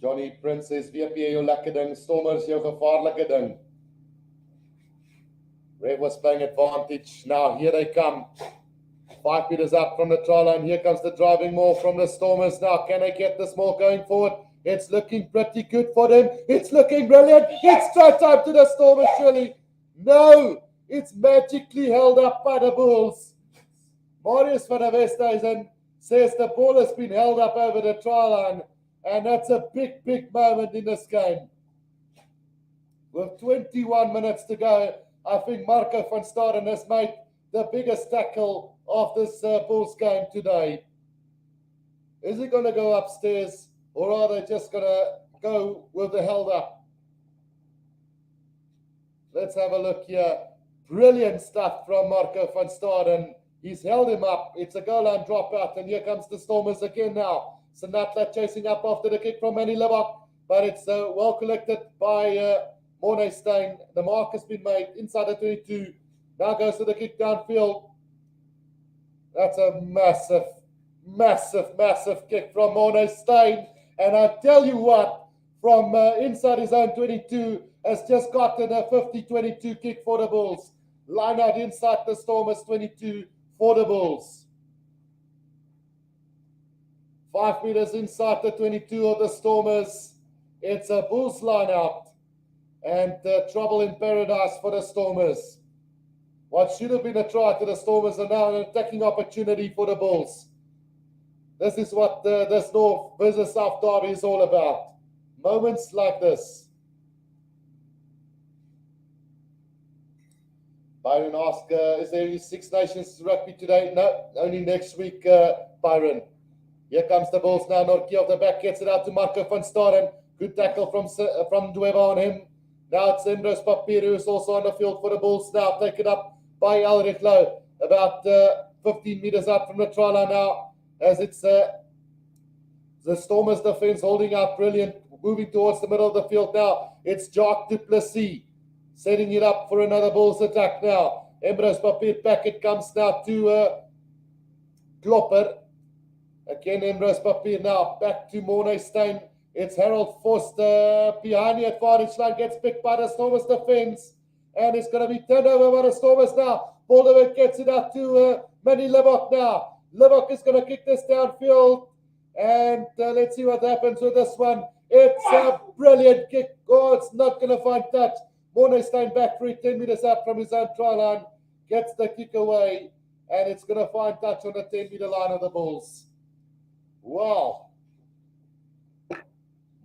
Johnny Prince says, WP jou lekker ding, Stormers jou gevaarlike ding. Rev was playing advantage. Now here they come. 5 meters up from the try line. Here comes the driving maul from the Stormers now. Can they get this maul going forward? It's looking pretty good for them. It's looking brilliant. It's try time to the Stormers, surely. No, it's magically held up by the Bulls. Marius van der Westhuizen says the ball has been held up over the try line. And that's a big, big moment in this game. With 21 minutes to go, I think Marco van Staden has made the biggest tackle of this Bulls game today. Is he going to go upstairs, or are they just going to go with the held up? Let's have a look here. Brilliant stuff from Marco van Staden. He's held him up. It's a goal line dropout, and here comes the Stormers again now. Sinatla chasing up after the kick from Manny Lebok, but it's well collected by Mornay Steyn. The mark has been made inside the 22. Now goes to the kick downfield. That's a massive, massive, massive kick from Mornay Steyn. And I tell you what, from inside his own 22, has just gotten a 50-22 kick for the Bulls. Line out inside the Stormers 22 for the Bulls. 5 meters inside the 22 of the Stormers. It's a Bulls line out. And trouble in paradise for the Stormers. What should have been a try to the Stormers are now an attacking opportunity for the Bulls. This is what this North versus South derby is all about. Moments like this. Byron asked, is there any Six Nations rugby today? No, only next week, Byron. Here comes the Bulls now. Nortje off the back, gets it out to Marco van Staden. Good tackle from Dweba on him. Now it's Emrose Papier, who is also on the field for the Bulls now. Taken up by Elrich Lowe. About 15 meters out from the try line now. As it's the Stormers defense holding out brilliant. Moving towards the middle of the field now. It's Jacques Duplessis. Setting it up for another Bulls attack now. Emrose Papier packet comes now to Klopper. Again, Emrose Papier now back to Mornay Steyn. It's Harold Forster behind the advantage line. Gets picked by the Stormers defense. And it's going to be turned over by the Stormers now. Boulderwood gets it up to Manny Lebok now. Lebok is going to kick this downfield. And let's see what happens with this one. It's a brilliant kick. Oh, it's not going to find touch. Mornay Steyn back for it, 10 meters out from his own try line. Gets the kick away. And it's going to find touch on the 10-meter line of the Bulls. Wow.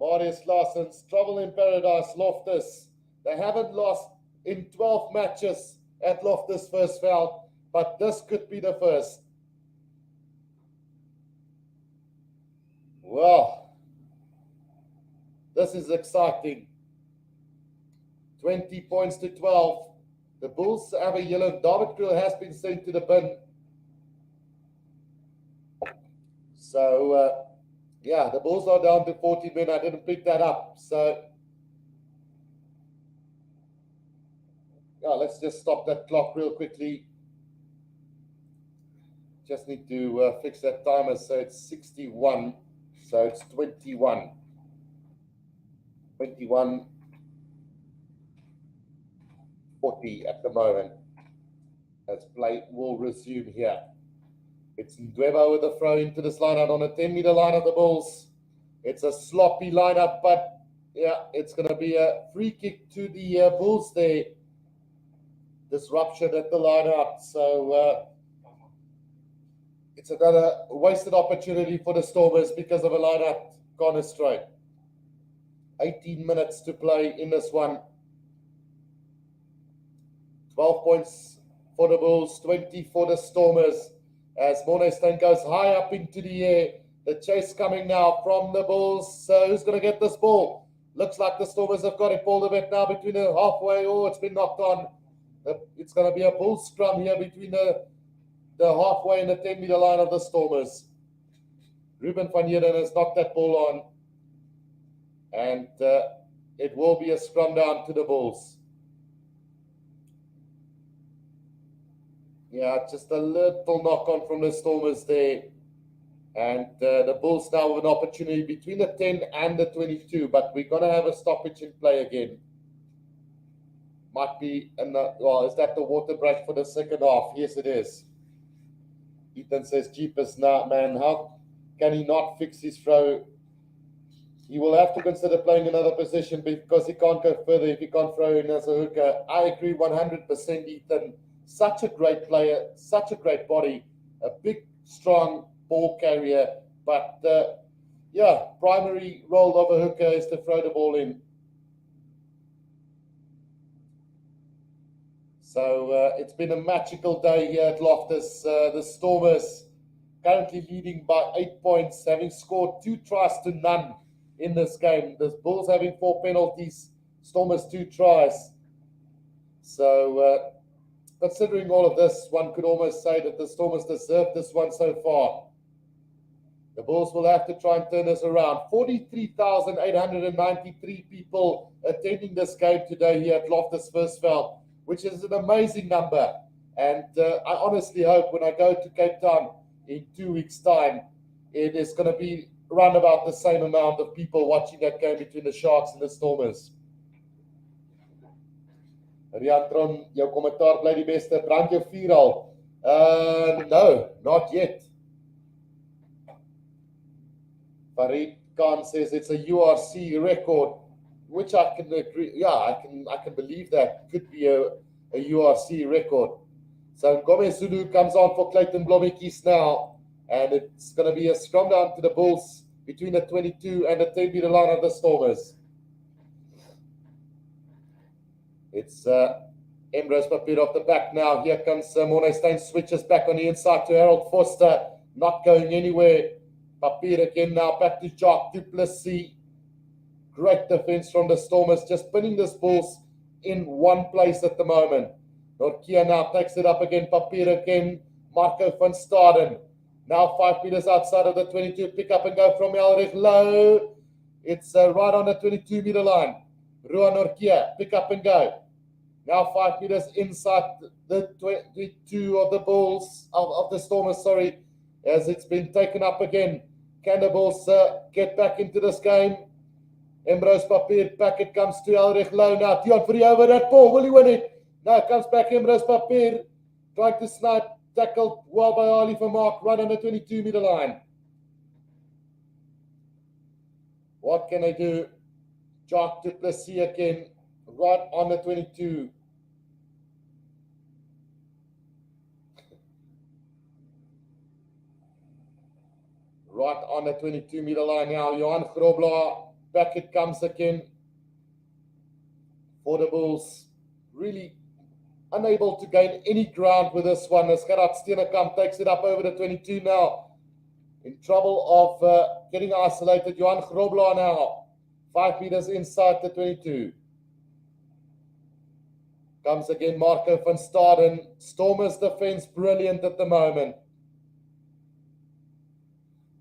Marius Larsson's trouble in paradise, Loftus. They haven't lost in 12 matches at Loftus first foul, but this could be the first. Well, this is exciting. 20 points to 12. The Bulls have a yellow. David Kriel has been sent to the bin. So, yeah, the Bulls are down to 14 men. I didn't pick that up. So, yeah, let's just stop that clock real quickly. Just need to fix that timer. So it's 61. So it's 21. 21. 40 at the moment. As play will resume here. It's Ndweba with a throw into this lineup on a 10-meter line of the Bulls. It's a sloppy lineup, but yeah, it's going to be a free kick to the Bulls there. Disruption at the lineup. So it's another wasted opportunity for the Stormers because of a lineup gone astray. 18 minutes to play in this one. 12 points for the Bulls, 20 for the Stormers. As Mornay Steyn goes high up into the air. The chase coming now from the Bulls. So who's going to get this ball? Looks like the Stormers have got it balled a bit now between the halfway. Oh, it's been knocked on. It's going to be a Bull scrum here between the halfway and the 10-meter line of the Stormers. Ruben van Heerden has knocked that ball on. And it will be a scrum down to the Bulls. Yeah, just a little knock-on from the Stormers there. And the Bulls now have an opportunity between the 10 and the 22. But we're going to have a stoppage in play again. Might be, well, is that the water break for the second half? Yes, it is. Ethan says, Jeepers, nah, man, how can he not fix his throw? He will have to consider playing another position because he can't go further if he can't throw in as a hooker. I agree 100%, Ethan. Such a great player, such a great body, a big, strong ball carrier. But, yeah, primary role of a hooker is to throw the ball in. So it's been a magical day here at Loftus. The Stormers currently leading by 8 points, having scored 2 tries to none in this game. The Bulls having 4 penalties, Stormers 2 tries. So considering all of this, one could almost say that the Stormers deserved this one so far. The Bulls will have to try and turn this around. 43,893 people attending this game today here at Loftus Versfeld, which is an amazing number. And I honestly hope when I go to Cape Town in 2 weeks' time, it is going to be around about the same amount of people watching that game between the Sharks and the Stormers. Rian Tron, jou kommentaar bly die beste. Brand jou vuur al. No, not yet. Farid Khan says it's a URC record, which I can agree. Yeah, I can believe that could be a URC record. So Gomez Zulu comes on for Clayton Blommetjies now, and it's going to be a scrum down to the Bulls between the 22 and the 10-meter line of the Stormers. It's Emrose Papier off the back now. Here comes Morne Steyn, switches back on the inside to Harold Foster, not going anywhere. Papier again now, back to Jacques du Plessis. Great defense from the Stormers, just pinning the Bulls in one place at the moment. Nortje now takes it up again, Papier again, Marco van Staden. Now 5 meters outside of the 22, pick up and go from Elrich Low. It's right on the 22-meter line. Ruan Nortje, pick up and go. Now 5 meters inside the 22 of the Bulls, of the Stormers, sorry, as it's been taken up again. Can the Bulls get back into this game? Emrose Papier, back it comes to Elrich Low now. Dion Free over that ball, will he win it? Now comes back Emrose Papier, trying to snipe, tackled well by Ali van Mark, right on the 22-meter line. What can they do? Jacques du Plessis again, right on the 22. Right on the 22-meter line now. Johan Grobler, back it comes again for the Bulls. Really unable to gain any ground with this one. As Gerard Steenekamp takes it up over the 22 now. In trouble of getting isolated. Johan Grobler now. 5 meters inside the 22. Comes again Marco van Staden. Stormers defense brilliant at the moment.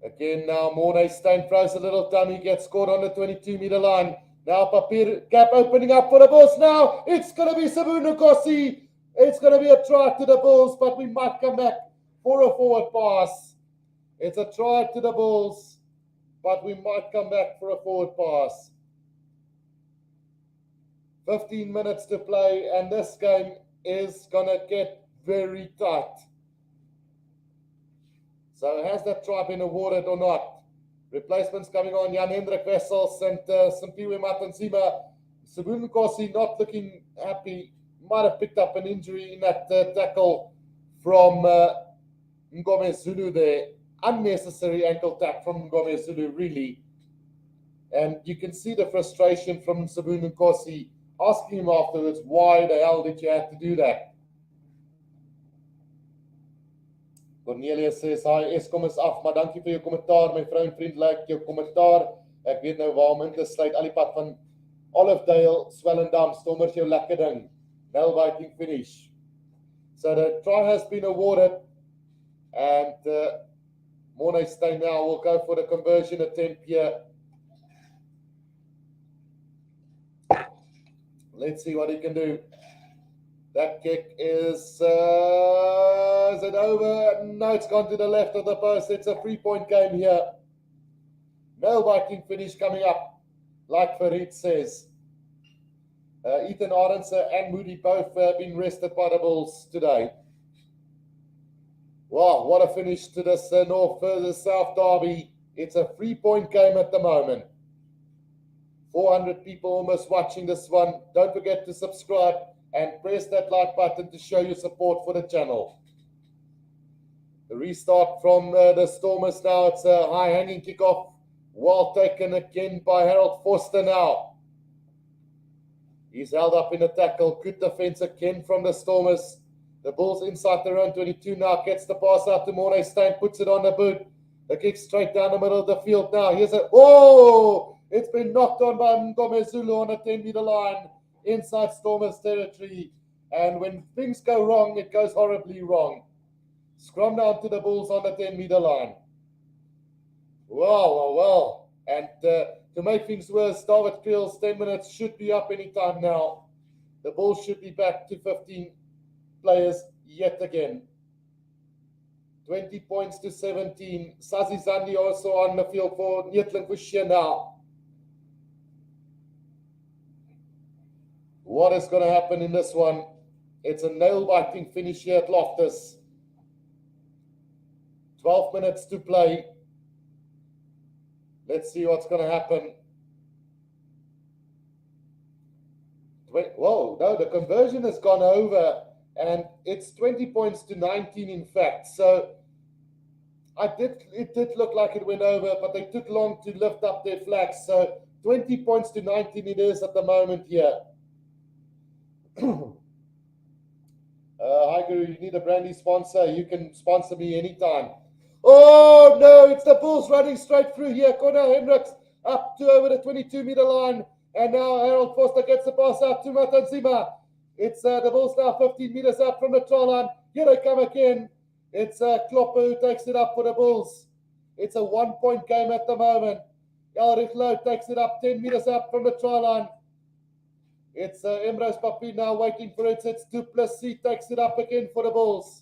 Again now Morne Steyn throws a little dummy, gets scored on the 22-meter line. Now Papier, gap opening up for the Bulls now. It's going to be Sabu Nkosi. It's going to be a try to the Bulls, but we might come back for a forward pass. It's a try to the Bulls, but we might come back for a forward pass. 15 minutes to play, and this game is going to get very tight. So has that try been awarded or not? Replacements coming on, Jan Hendrik Wessels and Simpiwe Matanzima. Sabu Nkosi not looking happy. Might have picked up an injury in that tackle from Ngome Zulu there. Unnecessary ankle tap from Ngome Zulu, really. And you can see the frustration from Sabu Nkosi, asking him afterwards, why the hell did you have to do that? Cornelius says, hi, Eskom is af, maar dankie vir jou kommentaar, my vrou en vriend, like jou kommentaar. Ek weet nou waar om in te sluit, al die pad van Olivedale, Swellendam, Stormers jou lekker ding. Nail-biting finish. So the try has been awarded, and Morne Steyn now will go for the conversion attempt here. Let's see what he can do. That kick is it over? No, it's gone to the left of the post. It's a 3-point game here. Nail-biting finish coming up, like Farid says. Ethan Arendse and Moody both been rested by the Bulls today. Wow, what a finish to this North-South derby. It's a 3-point game at the moment. 400 people almost watching this one. Don't forget to subscribe and press that like button to show your support for the channel. The restart from the Stormers now. It's a high-hanging kickoff. Well taken again by Harold Foster now. He's held up in the tackle. Good defense again from the Stormers. The Bulls inside their own 22 now. Gets the pass out to Morne Steyn. Puts it on the boot. The kick straight down the middle of the field now. Here's a... Oh! It's been knocked on by Ngome Zulu on the 10-meter line. Inside Stormers territory, and when things go wrong, it goes horribly wrong. Scrum down to the Bulls on the 10-meter line. Well. And to make things worse, David Creel's 10 minutes should be up anytime now. The ball should be back to 15 players yet again. 20 points to 17. Sazi Zandi also on the field for Nietlink Vushia now. What is going to happen in this one? It's a nail-biting finish here at Loftus. 12 minutes to play. Let's see what's going to happen. Whoa, no, the conversion has gone over, and it's 20 points to 19, in fact. So it did look like it went over, but they took long to lift up their flags. So 20 points to 19 it is at the moment here. Hi, Guru, you need a brandy sponsor. You can sponsor me anytime. Oh, no, it's the Bulls running straight through here. Cornel Hendricks up to over the 22-meter line. And now Harold Foster gets the pass out to Matanzima. It's the Bulls now 15 meters out from the try line. Here they come again. It's Klopper who takes it up for the Bulls. It's a 1-point game at the moment. Elrich Lowe takes it up 10 meters out from the try line. It's Emrose Papi now waiting for it. It's Duplessis takes it up again for the Bulls.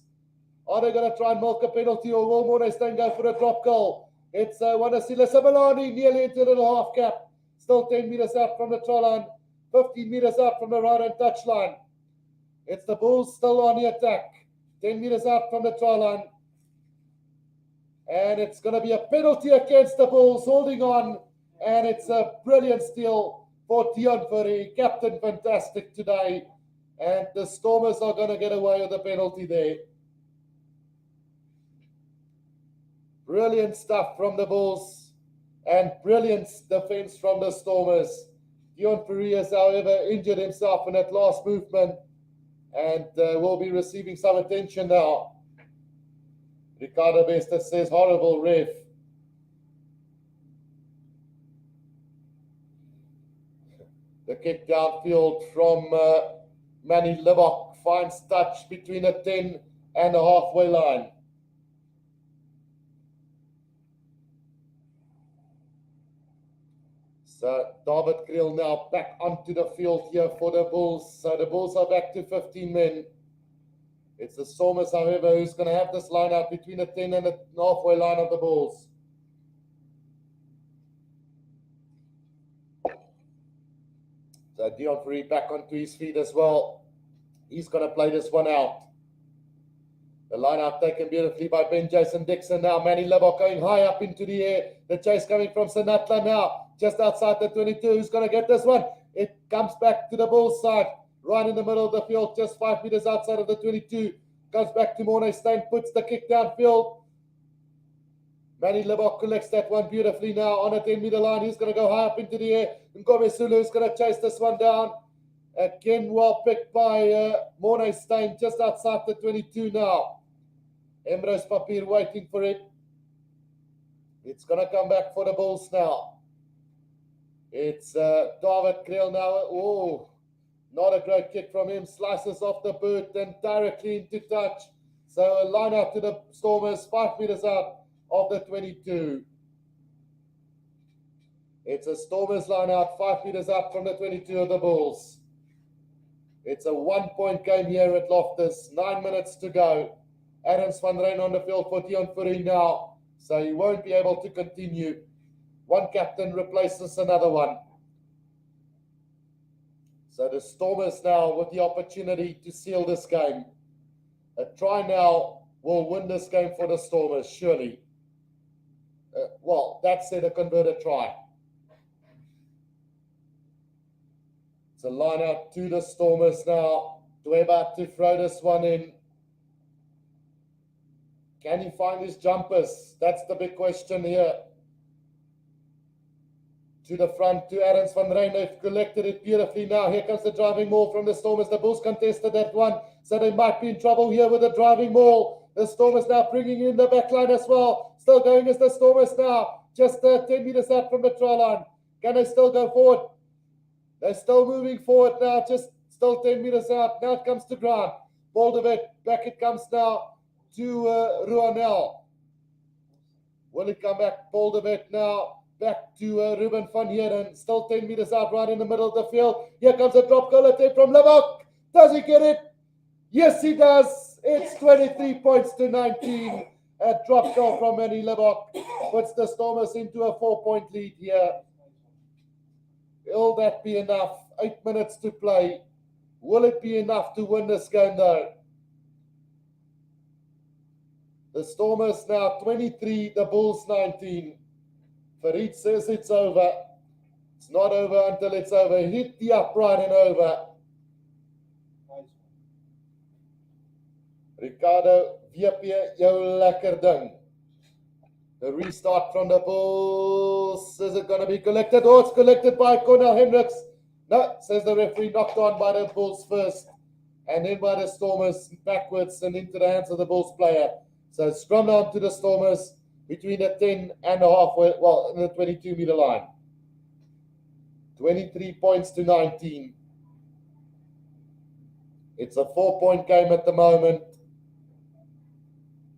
Are they going to try and milk a penalty, or will Mornestein go for a drop goal? It's Wanasila Sabalani nearly into the little half cap. Still 10 meters out from the try line. 15 meters out from the right-hand touch line. It's the Bulls still on the attack. 10 meters out from the try line. And it's going to be a penalty against the Bulls, holding on. And it's a brilliant steal for Dion Furry. Captain fantastic today. And the Stormers are going to get away with a penalty there. Brilliant stuff from the Bulls. And brilliant defense from the Stormers. Dion Furry has, however, injured himself in that last movement. And will be receiving some attention now. Ricardo Besta says, horrible ref. The kick downfield from Manny Libok finds touch between the 10 and the halfway line. So David Creel now back onto the field here for the Bulls. So the Bulls are back to 15 men. It's the Stormers, however, who's going to have this line out between the 10 and the halfway line of the Bulls. So Dion Furry back onto his feet as well. He's going to play this one out. The line out taken beautifully by Ben Jason Dixon now. Manny Libok going high up into the air. The chase coming from Sinatla now. Just outside the 22. Who's going to get this one? It comes back to the Bulls side. Right in the middle of the field. Just 5 meters outside of the 22. Comes back to Mornestein. Puts the kick downfield. Manny Libok collects that one beautifully now on a 10-meter line. He's going to go high up into the air. Ngome Sulu is going to chase this one down. Again, well picked by Mornestein just outside the 22 now. Emrose Papier waiting for it. It's going to come back for the Bulls now. It's David Creel now. Oh, not a great kick from him. Slices off the boot and directly into touch. So a line out to the Stormers, 5 meters out of the 22. It's a Stormers line out, 5 meters up from the 22 of the Bulls. It's a 1-point game here at Loftus. 9 minutes to go. Adams van Rijn on the field for Dion Furry now. So he won't be able to continue. One captain replaces another one. So the Stormers now with the opportunity to seal this game. A try now will win this game for the Stormers, surely. Well, that's it, a converted try. It's a line out to the Stormers now. Dweba to throw this one in. Can he find his jumpers? That's the big question here. To the front, to Adams van Rijn. They've collected it beautifully now. Here comes the driving maul from the Stormers. The Bulls contested that one, so they might be in trouble here with the driving maul. The Stormers now bringing in the back line as well. Still going as the Stormers now. Just 10 meters out from the try line. Can they still go forward? They're still moving forward now. Just still 10 meters out. Now it comes to ground. Ball back it comes now to Ruanel. Will he come back? Buildup now. Back to Ruben van Heeren. Still 10 meters out, right in the middle of the field. Here comes a drop goal attempt from Lebok. Does he get it? Yes, he does. It's 23 points to 19. A drop goal from Manny Lebok puts the Stormers into a 4-point lead here. Will that be enough? 8 minutes to play. Will it be enough to win this game, though? The Stormers now 23, the Bulls 19. Farid says it's over. It's not over until it's over. Hit the upright and over. Ricardo, VP, jou lekker ding. The restart from the Bulls. Is it going to be collected? Oh, it's collected by Cornel Hendricks. No, says the referee, knocked on by the Bulls first. And then by the Stormers backwards and into the hands of the Bulls player. So scrum down to the Stormers between the 10 and the halfway, well, in the 22-meter line. 23 points to 19. It's a 4-point game at the moment.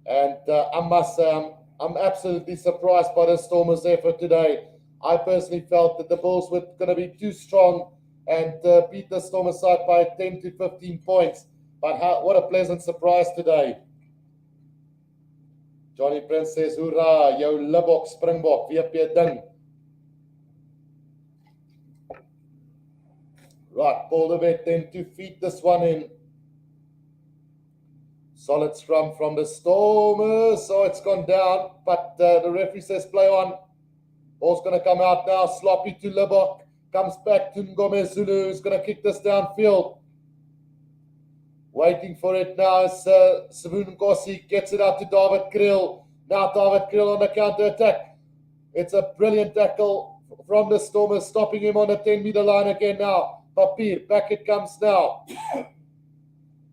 And I must say, I'm absolutely surprised by the Stormers' effort today. I personally felt that the Bulls were going to be too strong and beat the Stormers side by 10 to 15 points. But what a pleasant surprise today. Johnny Prince says, hoera, jou Libok Springbok, VP ding. Right, Buildup then to feed this one in. Solid scrum from the Stormers. So it's gone down, but the referee says play on. Ball's going to come out now. Sloppy to Libok. Comes back to Ngome Zulu, who's going to kick this downfield. Waiting for it now as Savun Nkosi gets it out to David Kriel. Now David Kriel on the counter-attack. It's a brilliant tackle from the Stormers, stopping him on the 10-meter line again now. Papier, back it comes now.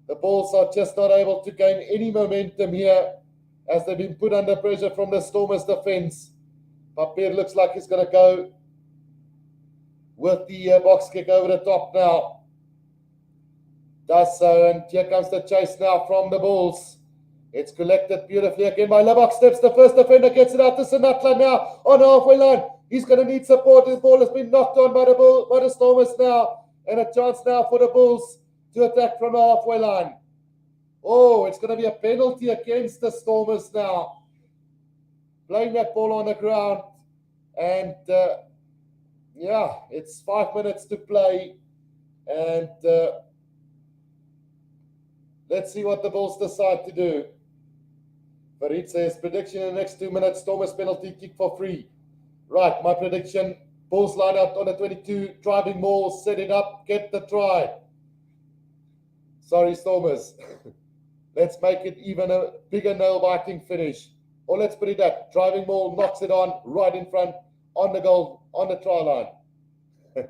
The Bulls are just not able to gain any momentum here as they've been put under pressure from the Stormers' defense. Papier looks like he's going to go with the box kick over the top now. Does so, and here comes the chase now from the Bulls. It's collected beautifully again by Lebok. Steps the first defender, gets it out to Sinatla now on the halfway line. He's going to need support. The ball has been knocked on by the Stormers now, and a chance now for the Bulls to attack from the halfway line. Oh, it's going to be a penalty against the Stormers now. Playing that ball on the ground. And, yeah, it's 5 minutes to play. And let's see what the Bulls decide to do. Farid says, prediction in the next 2 minutes, Stormers penalty kick for free. Right, my prediction, Bulls line out on the 22, driving more, set it up, get the try. Sorry, Stormers. Let's make it even a bigger nail-biting finish. Or let's put it that. Driving Maul knocks it on right in front on the goal, on the try line.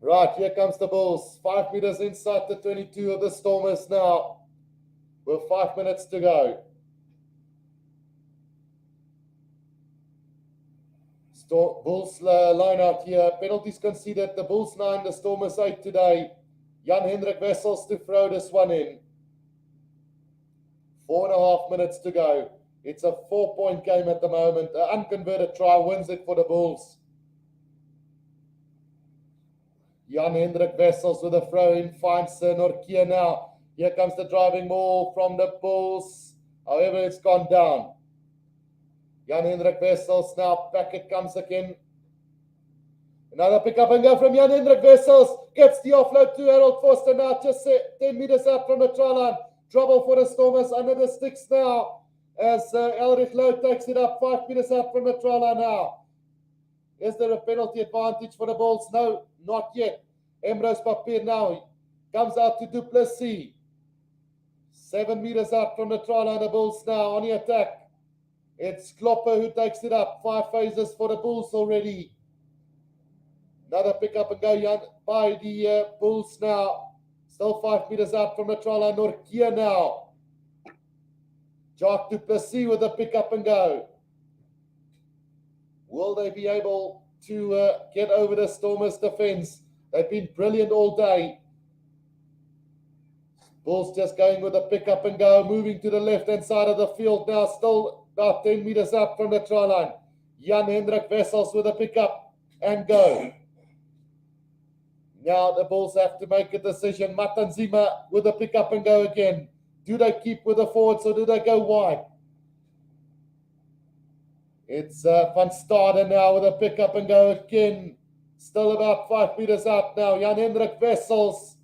Right, here comes the Bulls. 5 meters inside the 22 of the Stormers now. With 5 minutes to go. Bulls line out here. Penalties conceded. The Bulls 9, the Stormers 8 today. Jan Hendrik Wessels to throw this one in. 4.5 minutes to go. It's a 4-point game at the moment. An unconverted try wins it for the Bulls. Jan Hendrik Wessels with a throw in finds Norkia now. Here comes the driving ball from the Bulls. However, it's gone down. Jan Hendrik Wessels now. Back it comes again. Another pick up and go from Jan Hendrik Wessels. Gets the offload to Harold Foster now. Just 10 meters out from the try line. Trouble for the Stormers under the sticks now. As Elrich Lowe takes it up 5 meters out from the try line now. Is there a penalty advantage for the Bulls? No, not yet. Emrose Papier now comes out to Duplessis. 7 meters out from the try line, the Bulls now on the attack. It's Klopper who takes it up. 5 phases for the Bulls already. Another pick up and go by the Bulls now. Still 5 meters out from the try line. Norkia now. Jacques Duplessis with a pick up and go. Will they be able to get over the Stormers' defense? They've been brilliant all day. Bulls just going with a pick up and go. Moving to the left-hand side of the field now. Still about 10 meters up from the try line. Jan-Hendrik Wessels with a pickup and go. Now the Bulls have to make a decision. Matanzima with a pickup and go again. Do they keep with the forwards or do they go wide? It's Van Staden now with a pickup and go again. Still about 5 meters out now. Jan-Hendrik Wessels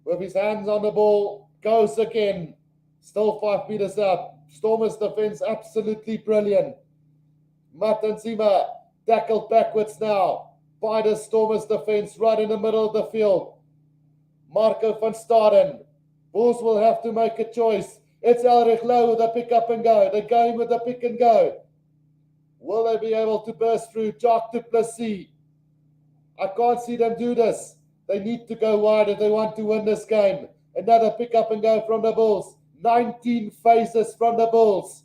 with his hands on the ball goes again. Still 5 meters up. Stormers defense absolutely brilliant. Matanzima tackled backwards now by the Stormers defense right in the middle of the field. Marco van Staden. Bulls will have to make a choice. It's Elrich Low with a pick up and go. They're going with the pick and go. Will they be able to burst through? Jacques du Plessis. I can't see them do this. They need to go wide if they want to win this game. Another pick up and go from the Bulls. 19 phases from the Bulls.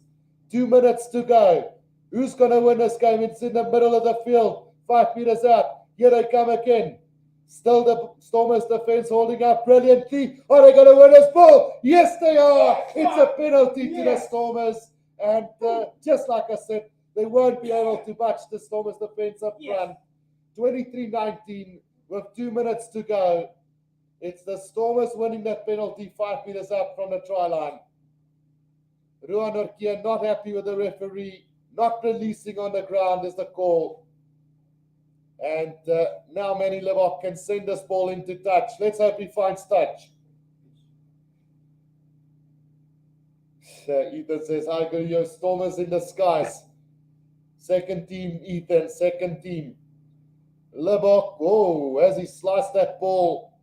2 minutes to go. Who's going to win this game? It's in the middle of the field. 5 meters out. Here they come again. Still the Stormers defense holding up brilliantly. Are they going to win this ball? Yes, they are. It's a penalty to the Stormers. And just like I said, they won't be able to match the Stormers defense up front. 23-19 with 2 minutes to go. It's the Stormers winning that penalty 5 meters up from the try line. Ruan Orkia not happy with the referee. Not releasing on the ground is the call. And now Manny Lebok can send this ball into touch. Let's hope he finds touch. Ethan says, hi, good, your Stormers in the skies. Second team, Ethan, second team. Lebok, oh, as he sliced that ball.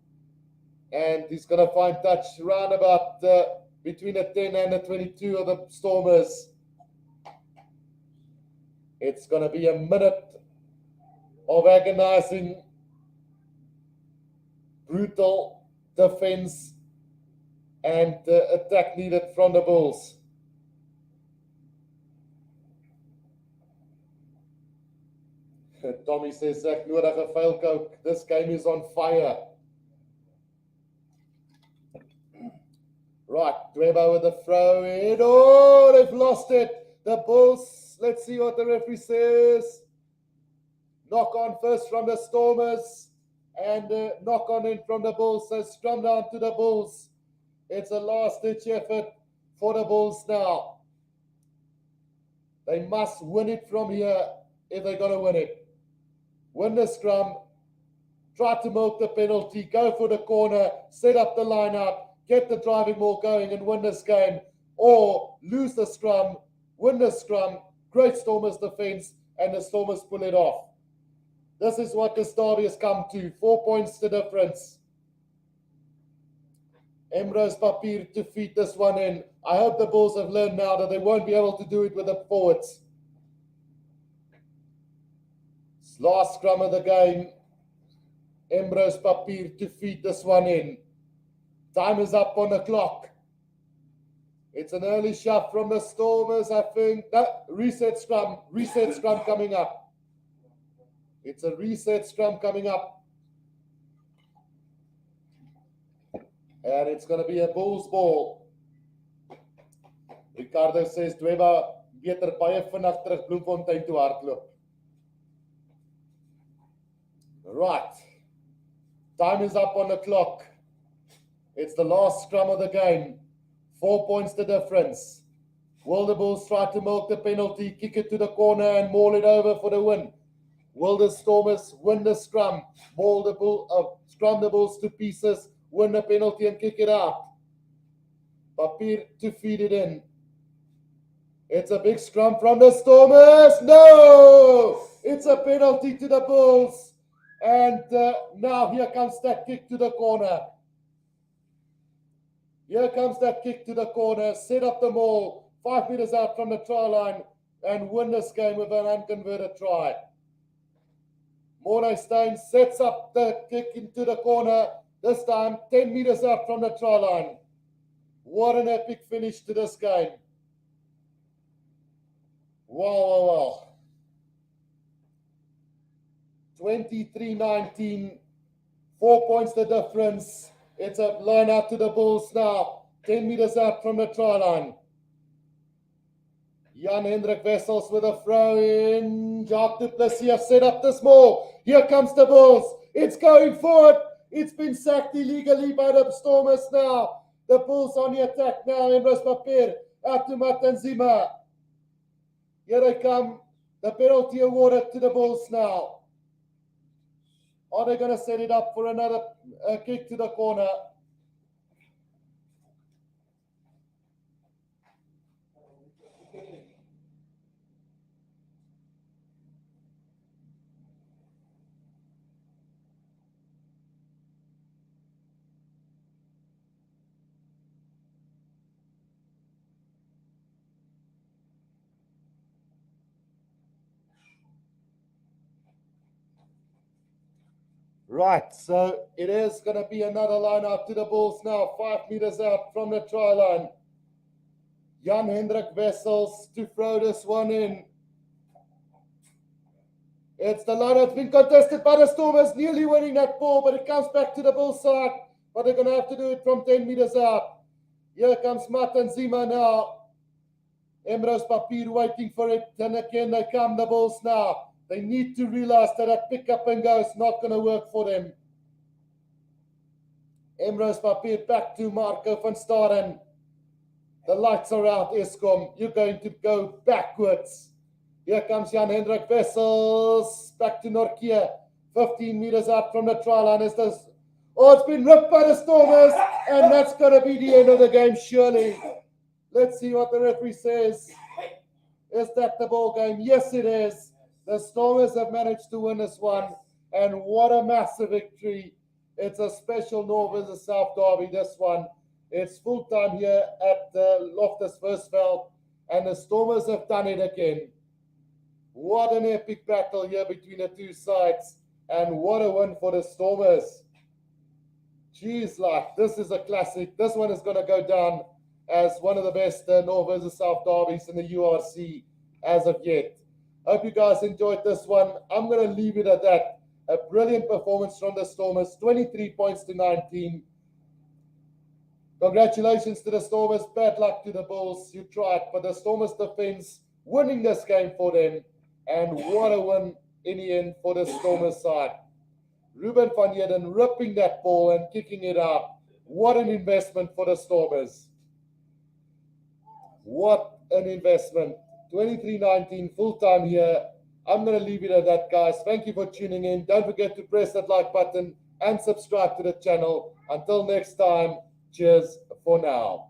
And he's going to find touch around about between the 10 and the 22 of the Stormers. It's going to be a minute of agonizing, brutal defense and attack needed from the Bulls. Tommy says, Zach, nodige vuil coke. This game is on fire. Right, Dwebo with the throw in. Oh, they've lost it. The Bulls, let's see what the referee says. Knock on first from the Stormers and knock on in from the Bulls. So scrum down to the Bulls. It's a last-ditch effort for the Bulls now. They must win it from here if they're going to win it. Win the scrum, try to milk the penalty, go for the corner, set up the line-out, get the driving ball going and win this game. Or lose the scrum, win the scrum, great Stormers defense, and the Stormers pull it off. This is what this derby has come to. 4 points the difference. Emrose Papier to feed this one in. I hope the Bulls have learned now that they won't be able to do it with the forwards. Last scrum of the game. Emrose Papier to feed this one in. Time is up on the clock. It's an early shot from the Stormers, I think. Reset scrum coming up. It's a reset scrum coming up. And it's going to be a Bulls ball. Ricardo says, Dweba, beter baie vinnig terug Bloemfontein toe hardloop. Right. Time is up on the clock. It's the last scrum of the game. 4 points the difference. Will the Bulls try to milk the penalty, kick it to the corner and maul it over for the win? Will the Stormers win the scrum, scrum the Bulls to pieces, win the penalty and kick it out? Papier to feed it in. It's a big scrum from the Stormers. No! It's a penalty to the Bulls. And now here comes that kick to the corner. Here comes that kick to the corner. Set up the maul. 5 meters out from the try line and win this game with an unconverted try. Mornay Steyn sets up the kick into the corner. This time 10 meters out from the try line. What an epic finish to this game. Wow. 23-19. 4 points the difference. It's a line out to the Bulls now. 10 meters out from the try line. Jan-Hendrik Wessels with a throw in. Jacques du Plessis has set up the small. Here comes the Bulls. It's going forward. It's been sacked illegally by the Stormers now. The Bulls on the attack now. Emrys Papier out to Matanzima. Here they come. The penalty awarded to the Bulls now. Are they going to set it up for another kick to the corner? Right, so it is going to be another line out to the Bulls now. 5 meters out from the try line. Jan-Hendrik Wessels to throw this one in. It's the line that's been contested by the Stormers, nearly winning that ball, but it comes back to the Bulls side. But they're going to have to do it from 10 meters out. Here comes Matanzima now. Emrys Papier waiting for it. And again, they come, the Bulls now. They need to realize that a pick up and go is not going to work for them. Emrys Papier back to Marco van Staden. The lights are out, Eskom. You're going to go backwards. Here comes Jan-Hendrik Wessels. Back to Nortje. 15 meters out from the try line. It's been ripped by the Stormers. And that's going to be the end of the game, surely. Let's see what the referee says. Is that the ball game? Yes, it is. The Stormers have managed to win this one. And what a massive victory. It's a special North versus South derby, this one. It's full time here at Loftus Versfeld. And the Stormers have done it again. What an epic battle here between the two sides. And what a win for the Stormers. Jeez, like, this is a classic. This one is going to go down as one of the best North versus South derbies in the URC as of yet. Hope you guys enjoyed this one. I'm going to leave it at that. A brilliant performance from the Stormers. 23 points to 19. Congratulations to the Stormers. Bad luck to the Bulls. You tried, but the Stormers defense winning this game for them. And what a win in the end for the Stormers side. Ruben van Heerden ripping that ball and kicking it out. What an investment for the Stormers. What an investment. 23-19, full time here. I'm going to leave it at that, guys. Thank you for tuning in. Don't forget to press that like button and subscribe to the channel. Until next time, cheers for now.